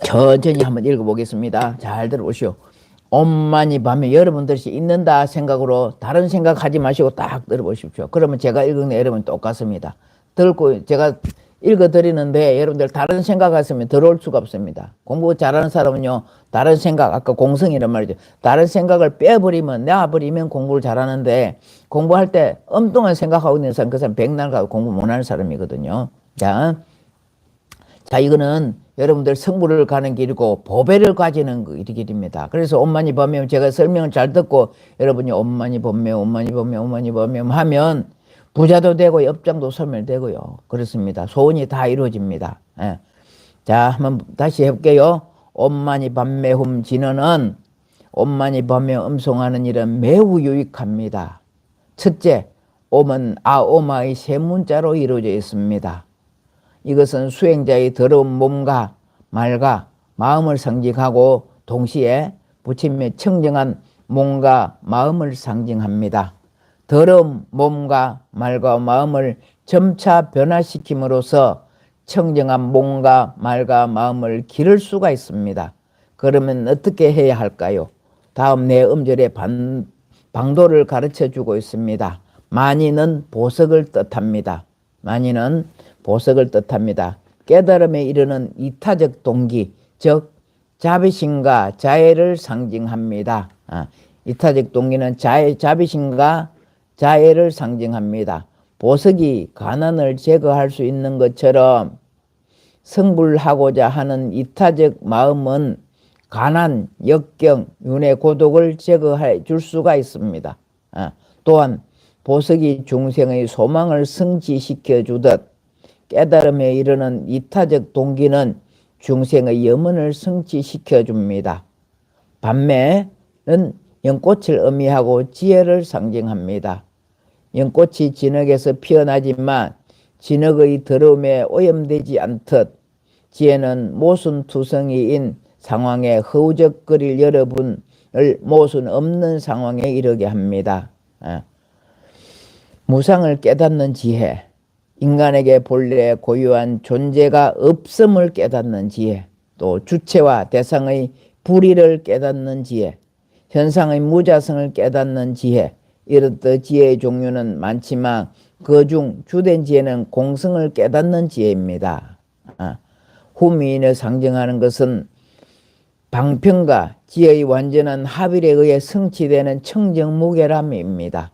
천천히 한번 읽어보겠습니다. 잘 들어보시오. 엄만이 밤에 여러분들이 있는다 생각으로 다른 생각하지 마시고 딱 들어보십시오. 그러면 제가 읽은 여러분 똑같습니다. 듣고 제가 읽어드리는데 여러분들 다른 생각하시면 들어올 수가 없습니다. 공부 잘하는 사람은요, 다른 생각, 아까 공성이란 말이죠. 다른 생각을 빼버리면, 내버리면 공부를 잘하는데, 공부할 때 엉뚱한 생각하고 있는 사람, 그 사람 백날 가고 공부 못하는 사람이거든요. 자, 이거는 여러분들 성부를 가는 길이고 보배를 가지는 그 길입니다. 그래서 엄만이 범명, 제가 설명을 잘 듣고 여러분이 엄만이 범명, 엄만이 범명, 엄만이 범명 하면 부자도 되고 업장도 소멸되고요. 그렇습니다. 소원이 다 이루어집니다. 자, 한번 다시 해볼게요. 엄만이 밤매훔 진언은 엄만이 밤매 음송하는 일은 매우 유익합니다. 첫째, 옴은 아오마의 세 문자로 이루어져 있습니다. 이것은 수행자의 더러운 몸과 말과 마음을 상징하고 동시에 부처님의 청정한 몸과 마음을 상징합니다. 더러운 몸과 말과 마음을 점차 변화시킴으로써 청정한 몸과 말과 마음을 기를 수가 있습니다. 그러면 어떻게 해야 할까요? 다음 네 음절의 방도를 가르쳐 주고 있습니다. 만이는 보석을 뜻합니다. 만이는 보석을 뜻합니다. 깨달음에 이르는 이타적 동기, 즉 자비심과 자애를 상징합니다. 이타적 동기는 자비심과 자애를 상징합니다. 보석이 가난을 제거할 수 있는 것처럼 성불하고자 하는 이타적 마음은 가난, 역경, 윤회, 고독을 제거해 줄 수가 있습니다. 또한 보석이 중생의 소망을 성취시켜 주듯 깨달음에 이르는 이타적 동기는 중생의 염원을 성취시켜 줍니다. 밤매는 연꽃을 의미하고 지혜를 상징합니다. 연꽃이 진흙에서 피어나지만 진흙의 더러움에 오염되지 않듯 지혜는 모순투성이인 상황에 허우적거릴 여러분을 모순 없는 상황에 이르게 합니다. 무상을 깨닫는 지혜, 인간에게 본래 고유한 존재가 없음을 깨닫는 지혜, 또 주체와 대상의 불의를 깨닫는 지혜, 현상의 무자성을 깨닫는 지혜, 이렇듯 지혜의 종류는 많지만 그중 주된 지혜는 공성을 깨닫는 지혜입니다. 후미인을 상징하는 것은 방편과 지혜의 완전한 합일에 의해 성취되는 청정무게람입니다.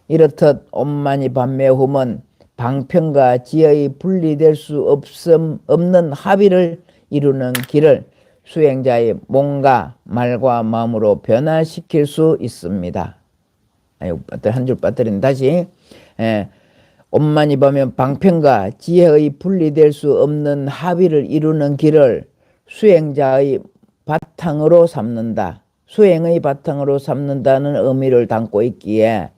이렇듯 엄만이 밤매훔은 방편과 지혜의 분리될 수 없는 합의를 이루는 길을 수행자의 몸과 말과 마음으로 변화시킬 수 있습니다. 한 줄 빠뜨린 다시. 엄만이 보면 방편과 지혜의 분리될 수 없는 합의를 이루는 길을 수행자의 바탕으로 삼는다. 수행의 바탕으로 삼는다는 의미를 담고 있기에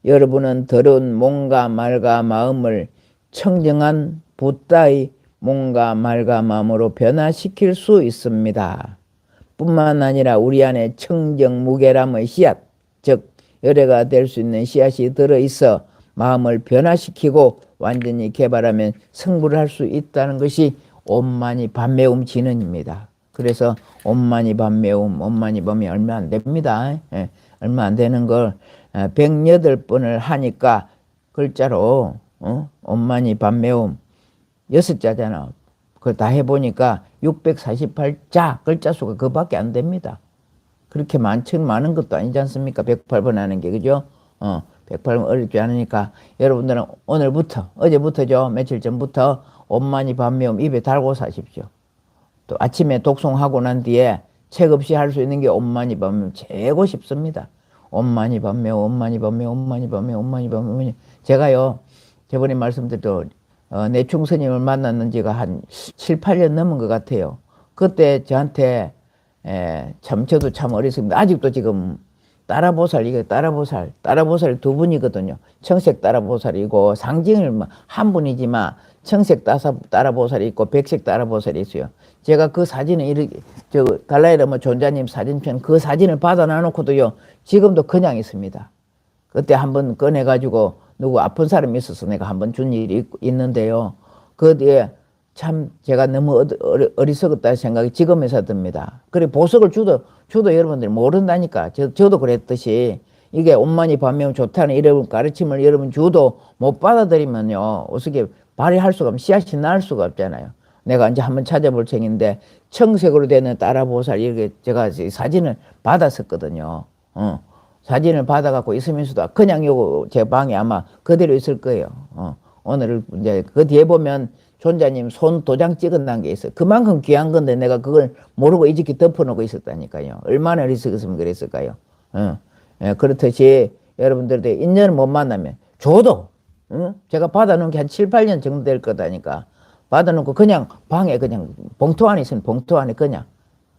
여러분은 더러운 몸과 말과 마음을 청정한 붓다의 몸과 말과 마음으로 변화시킬 수 있습니다. 뿐만 아니라 우리 안에 청정무게람의 씨앗, 즉 열애가 될 수 있는 씨앗이 들어있어 마음을 변화시키고 완전히 개발하면 성불을 할 수 있다는 것이 엄만이 밤매움 진언입니다. 그래서 엄만이 밤매움, 엄만이 밤이 얼마 안 됩니다. 얼마 안 되는 걸 108번을 하니까 글자로 엄만이 밤매움 6자잖아. 그걸 다 해보니까 648자 글자 수가 그밖에 안 됩니다. 그렇게 많은 것도 아니지 않습니까? 108번 하는 게, 그죠? 108번 어렵지 않으니까 여러분들은 오늘부터, 어제부터죠. 며칠 전부터 엄만이 밤매움 입에 달고 사십시오. 또 아침에 독송하고 난 뒤에 책 없이 할 수 있는 게 엄만이 밤매움 최고 쉽습니다. 엄마니 밤매 엄마니 밤매 엄마니 밤매 엄마니 밤매. 제가요 저번에 말씀드렸죠. 내충 스님을 만났는 지가 한 7, 8년 넘은 것 같아요. 그때 저한테 참 저도 참 어렸습니다. 아직도 지금 이게 따라보살 두 분이거든요. 청색 따라보살이고 상징을 한 분이지만 청색 따라보살이 있고 백색 따라보살이 있어요. 제가 그 사진을 이렇게 달라이라마 존자님 사진편 그 사진을 받아 놔놓고도요 지금도 그냥 있습니다. 그때 한번 꺼내가지고 누구 아픈 사람이 있어서 내가 한번 준 일이 있는데요. 그 뒤에 참 제가 너무 어리석었다 생각이 지금에서 듭니다. 그래 보석을 주도 여러분들이 모른다니까. 저도 그랬듯이 이게 온만이 반면 좋다는 이런 가르침을 여러분 주도 못 받아들이면요 어떻게 발휘할 수가 없고 씨앗이 날 수가 없잖아요. 내가 이제 한번 찾아볼 책인데 청색으로 되는 따라보살 이렇게 제가 사진을 받았었거든요. 사진을 받아갖고 있으면서도 그냥 요거 제 방에 아마 그대로 있을 거예요. 오늘 이제 그 뒤에 보면 존자님 손 도장 찍어놓은 게 있어요. 그만큼 귀한 건데 내가 그걸 모르고 이렇게 덮어놓고 있었다니까요. 얼마나 어리석었으면 그랬을까요. 그렇듯이 여러분들도 인연을 못 만나면 줘도 제가 받아놓은 게 한 7, 8년 정도 될 거다니까. 받아놓고 그냥 방에 그냥 봉투 안에 있으면 봉투 안에 그냥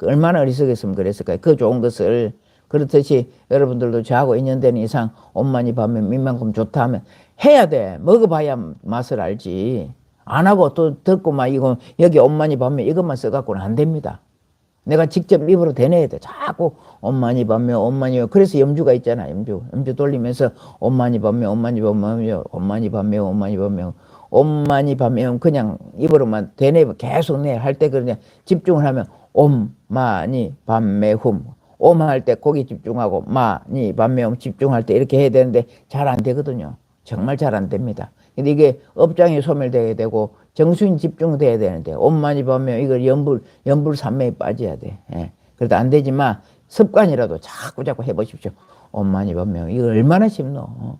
얼마나 어리석었으면 그랬을까요. 그 좋은 것을 그렇듯이 여러분들도 저하고 인연되는 이상 엄마니 밤에 민만큼 좋다 하면 해야 돼. 먹어봐야 맛을 알지. 안 하고 또 듣고 막 이거 여기 엄마니 밤에 이것만 써갖고는 안 됩니다. 내가 직접 입으로 대내야 돼. 자꾸 엄마니 밤에 엄마니 그래서 염주가 있잖아. 염주 돌리면서 엄마니 밤에 엄마니 밤에 엄마니 밤에 엄마니 밤에 엄마니 밤에 그냥 입으로만 대내 계속 내 할 때 그냥 집중을 하면 엄마니 밤에 옴 할 때 거기 집중하고 마니 밤에 집중할 때 이렇게 해야 되는데 잘 안 되거든요. 정말 잘 안 됩니다. 근데 이게 업장이 소멸돼야 되고 정수인 집중돼야 되는데 엄마니 밤에 이걸 연불 산매에 빠져야 돼. 그래도 안 되지만 습관이라도 자꾸 해보십시오. 엄마니 밤에 이거 얼마나 쉽노.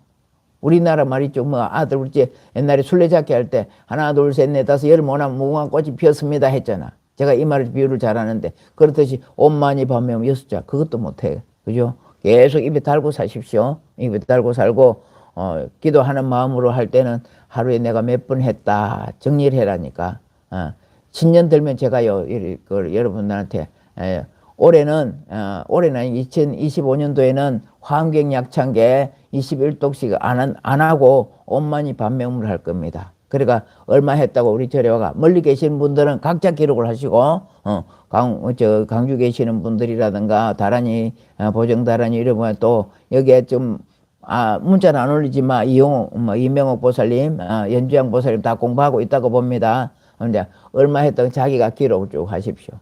우리나라 말이죠. 뭐 아들 우리 옛날에 술래잡기 할 때 하나 둘 셋 넷 다섯 열 모나 무궁한 꽃이 피었습니다 했잖아. 제가 이 말을 비유를 잘하는데 그렇듯이 엄마니 밤에 6자 그것도 못해. 그죠? 계속 입에 달고 사십시오. 입에 달고 살고 기도하는 마음으로 할 때는 하루에 내가 몇 번 했다 정리를 해라니까. 10년 들면 제가요 여러분들한테 올해는 2025년도에는 환경약창계 21독씩 안 하고 엄마니 밤매음을 할 겁니다. 그러니까 얼마 했다고 우리 절에 와가 멀리 계시는 분들은 각자 기록을 하시고 강주 계시는 분들이라든가 다란이 보정다란이 이러면 또 여기에 좀 문자는 안 올리지만 이명옥 보살님 연주양 보살님 다 공부하고 있다고 봅니다. 근데 얼마 했다고 자기가 기록을 쭉 하십시오.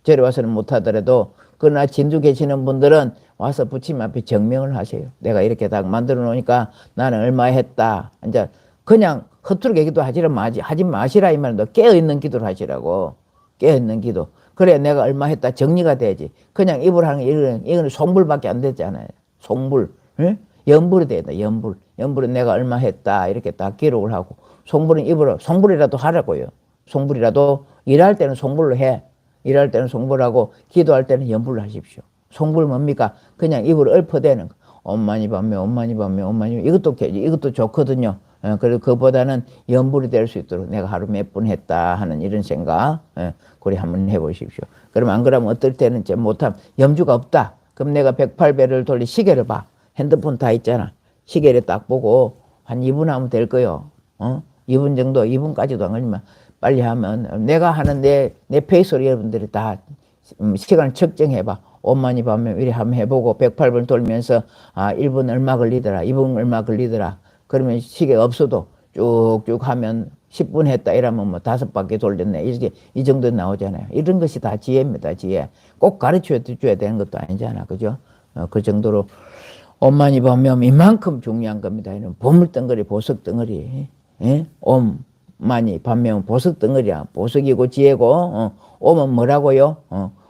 절에 와서는 못하더라도 그러나 진두 계시는 분들은 와서 부처님 앞에 정명을 하세요. 내가 이렇게 딱 만들어 놓으니까 나는 얼마 했다. 이제 그냥 허투루 기도 하지 마시라 이 말은 깨어있는 기도를 하시라고. 깨어있는 기도. 그래 내가 얼마 했다 정리가 돼야지. 그냥 입으로 하는 게 이거는 송불밖에 안 되잖아요. 송불. 응? 연불이 돼야 돼. 연불은 내가 얼마 했다 이렇게 딱 기록을 하고 송불은 입으로 송불이라도 하라고요. 송불이라도 일할 때는 송불로 해. 일할 때는 송불하고 기도할 때는 연불을 하십시오. 송불 뭡니까? 그냥 입으로 읊어대는 거. 엄마니 밤에 엄마니 밤에 엄마니 이것도 좋거든요. 그리고 그보다는 연불이 될 수 있도록 내가 하루 몇 분 했다 하는 이런 생각 그리 한번 해보십시오. 그럼 안 그러면 어떨 때는 못하면 염주가 없다. 그럼 내가 108배를 돌리 시계를 봐. 핸드폰 다 있잖아. 시계를 딱 보고 한 2분 하면 될 거요. 2분 정도 2분까지도 안 걸리면 빨리 하면 내가 하는 내 페이스로 여러분들이 다 시간을 측정해봐. 엄마니 밤에 이리 한번 해보고 108번 돌면서 1분 얼마 걸리더라 2분 얼마 걸리더라 그러면 시계 없어도 쭉쭉 하면 10분 했다 이러면 뭐 5바퀴 돌렸네 이렇게 이 정도 나오잖아요. 이런 것이 다 지혜입니다. 지혜. 꼭 가르쳐 줘야 되는 것도 아니잖아. 그죠? 그 정도로 엄마니 밤에 이만큼 중요한 겁니다. 이런 보물덩어리 보석덩어리 엄마니 밤에 보석덩어리야. 보석이고 지혜고 엄은 뭐라고요?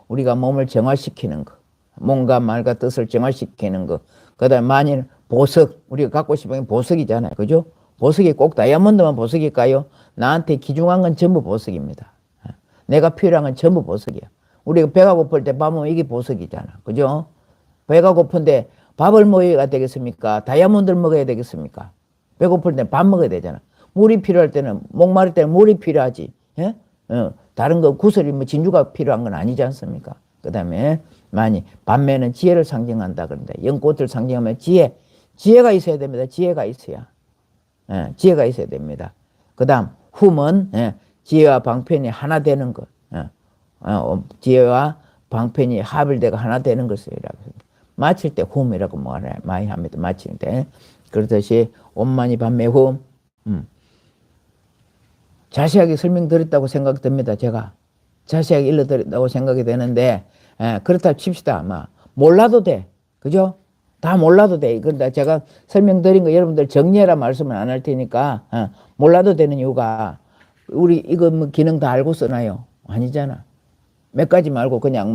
우리가 몸을 정화시키는 거. 몸과 말과 뜻을 정화시키는 거. 그 다음에 만일 보석. 우리가 갖고 싶은 게 보석이잖아요. 그죠? 보석이 꼭 다이아몬드만 보석일까요? 나한테 귀중한 건 전부 보석입니다. 내가 필요한 건 전부 보석이야. 우리가 배가 고플 때 밥 먹으면 이게 보석이잖아. 그죠? 배가 고픈데 밥을 먹어야 되겠습니까? 다이아몬드를 먹어야 되겠습니까? 배고플 때는 밥 먹어야 되잖아. 물이 필요할 때는, 목마를 때는 물이 필요하지. 예? 다른 거 구슬이 뭐 진주가 필요한 건 아니지 않습니까? 그 다음에 많이 밤매는 지혜를 상징한다 그런다. 연꽃을 상징하면 지혜가 있어야 됩니다. 지혜가 있어야. 예, 지혜가 있어야 됩니다. 그 다음 훔은 예, 지혜와 방편이 하나 되는 것. 예, 지혜와 방편이 합일되고 하나 되는 것을 마칠 때 훔이라고 많이 합니다. 마칠 때. 그렇듯이 온만이 밤매 훔. 자세하게 설명드렸다고 생각됩니다. 제가 자세하게 일러드렸다고 생각이 되는데 그렇다 칩시다. 몰라도 돼. 그죠? 다 몰라도 돼. 그런데 제가 설명드린 거 여러분들 정리해라 말씀은 안 할 테니까 몰라도 되는 이유가 우리 이거 뭐 기능 다 알고 쓰나요? 아니잖아. 몇 가지 말고 그냥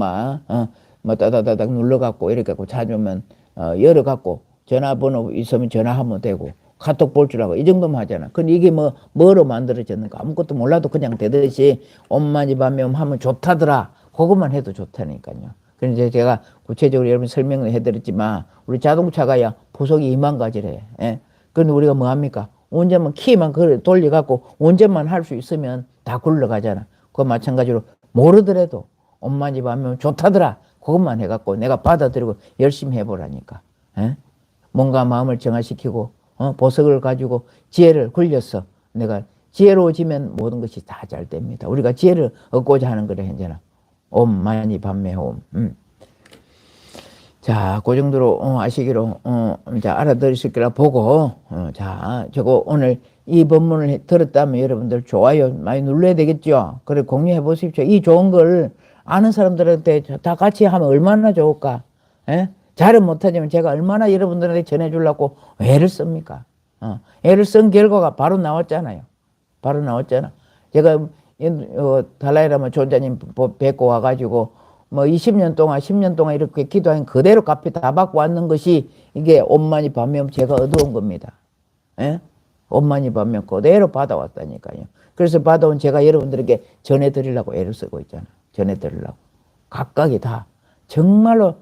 따다다닥 눌러갖고 이렇게 갖고 찾으면 열어갖고 전화번호 있으면 전화하면 되고 카톡 볼 줄 알고 이 정도만 하잖아. 근데 이게 뭐로 만들어졌는가 아무것도 몰라도 그냥 되듯이 엄마니 밤면 하면 좋다더라. 그것만 해도 좋다니까요. 그래서 제가 구체적으로 여러분 설명을 해드렸지만 우리 자동차가야 부속이 2만 가지래. 예? 그런데 우리가 뭐 합니까? 운전만 키만 돌려갖고 운전만 할 수 있으면 다 굴러가잖아. 그거 마찬가지로 모르더라도 엄마니 밤면 좋다더라. 그것만 해갖고 내가 받아들이고 열심히 해보라니까. 예? 뭔가 마음을 정화시키고 보석을 가지고 지혜를 굴려서 내가 지혜로워지면 모든 것이 다 잘 됩니다. 우리가 지혜를 얻고자 하는 거래 현재는 엄만이 밤매 옴. 자, 그 정도로 아시기로 이제 알아들으실 거라 보고 자, 저거 오늘 이 본문을 들었다면 여러분들 좋아요 많이 눌러야 되겠죠. 그래 공유해 보십시오. 이 좋은 걸 아는 사람들한테 다 같이 하면 얼마나 좋을까. 예? 잘은 못하지만 제가 얼마나 여러분들한테 전해주려고 애를 씁니까? 애를 쓴 결과가 바로 나왔잖아요. 바로 나왔잖아. 제가 달라이라마 존자님 뵙고 와가지고 20년 동안 10년 동안 이렇게 기도한 그대로 갚이 다 받고 왔는 것이 이게 엄만이 밤면 제가 얻어온 겁니다. 예? 엄만이 밤면 그대로 받아왔다니까요. 그래서 받아온 제가 여러분들에게 전해드리려고 애를 쓰고 있잖아. 전해드리려고. 각각이 다 정말로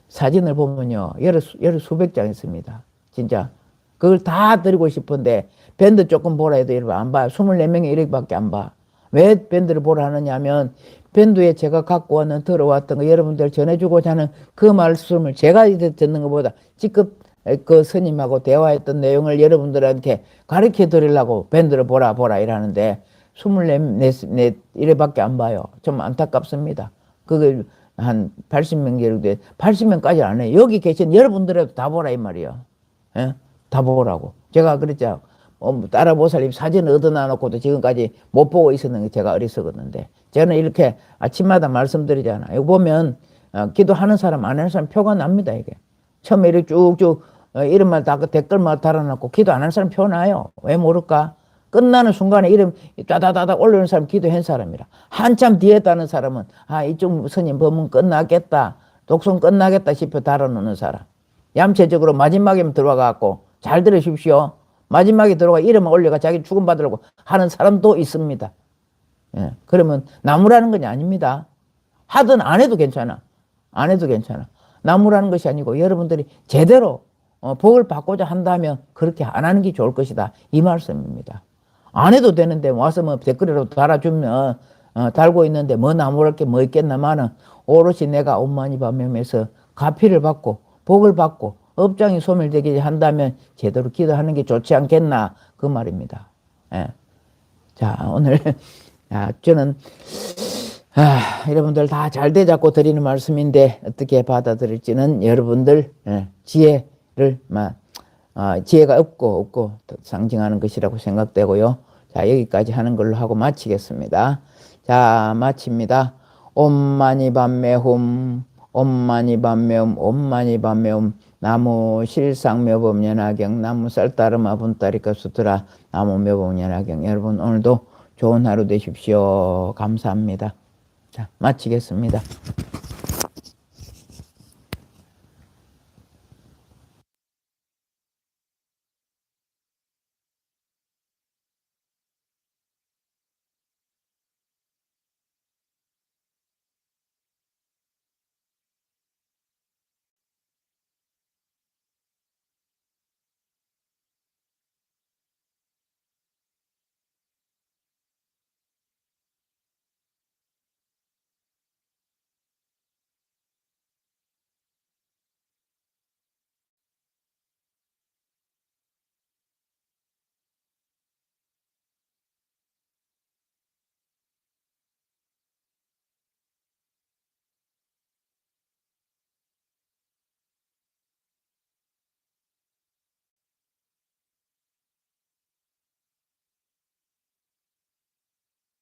사진을 보면요. 여러 수백 장 있습니다. 진짜. 그걸 다 드리고 싶은데 밴드 조금 보라 해도 여러분 안 봐요. 24명이 이렇게밖에 안 봐. 왜 밴드를 보라 하느냐 하면 밴드에 제가 갖고 왔는 들어왔던 거 여러분들 전해주고자 하는 그 말씀을 제가 듣는 것보다 직접 그 스님하고 대화했던 내용을 여러분들한테 가르쳐 드리려고 밴드를 보라 이러는데 24 이래밖에 안 봐요. 좀 안타깝습니다. 그게 한 80명 정도 80명까지 안 해요. 여기 계신 여러분들에도 다 보라 이 말이에요. 예? 다 보라고. 제가 그랬죠. 따라 보살님 사진 얻어놔 놓고도 지금까지 못 보고 있었는 게 제가 어리석었는데 저는 이렇게 아침마다 말씀드리잖아요. 이거 보면 기도하는 사람 안 하는 사람 표가 납니다. 이게 처음에 이렇게 쭉쭉 이름만 다 댓글만 달아놓고 기도 안 하는 사람 표 나요. 왜 모를까? 끝나는 순간에 이름 따다다다 올리는 사람 기도한 사람이라. 한참 뒤에 따는 사람은 이쪽 스님 법문 끝나겠다. 독송 끝나겠다 싶어 달아놓는 사람. 얌체적으로 마지막에 들어와갖고 잘 들으십시오. 마지막에 들어가 이름을 올려가 자기 죽음받으려고 하는 사람도 있습니다. 예, 그러면 나무라는 건 아닙니다. 하든 안 해도 괜찮아. 안 해도 괜찮아. 나무라는 것이 아니고 여러분들이 제대로 복을 받고자 한다면 그렇게 안 하는 게 좋을 것이다. 이 말씀입니다. 안 해도 되는데 와서 댓글이라도 달아주면 달고 있는데 나무랄 게 뭐 있겠나마는 오롯이 내가 엄마니 밤에서 가피를 받고 복을 받고 업장이 소멸되게 한다면 제대로 기도하는 게 좋지 않겠나 그 말입니다. 예. 자 오늘 저는 여러분들 다 잘 되자고 드리는 말씀인데 어떻게 받아들일지는 여러분들 지혜를 지혜가 없고 상징하는 것이라고 생각되고요. 자 여기까지 하는 걸로 하고 마치겠습니다. 자 마칩니다. 엄마니 밤매홈 엄마니 밤매옴 엄마니 밤매옴 나무 실상묘범연화경 나무 쌀따르마 분따리까 수트라 나무 묘범연화경 여러분 오늘도 좋은 하루 되십시오. 감사합니다. 자 마치겠습니다.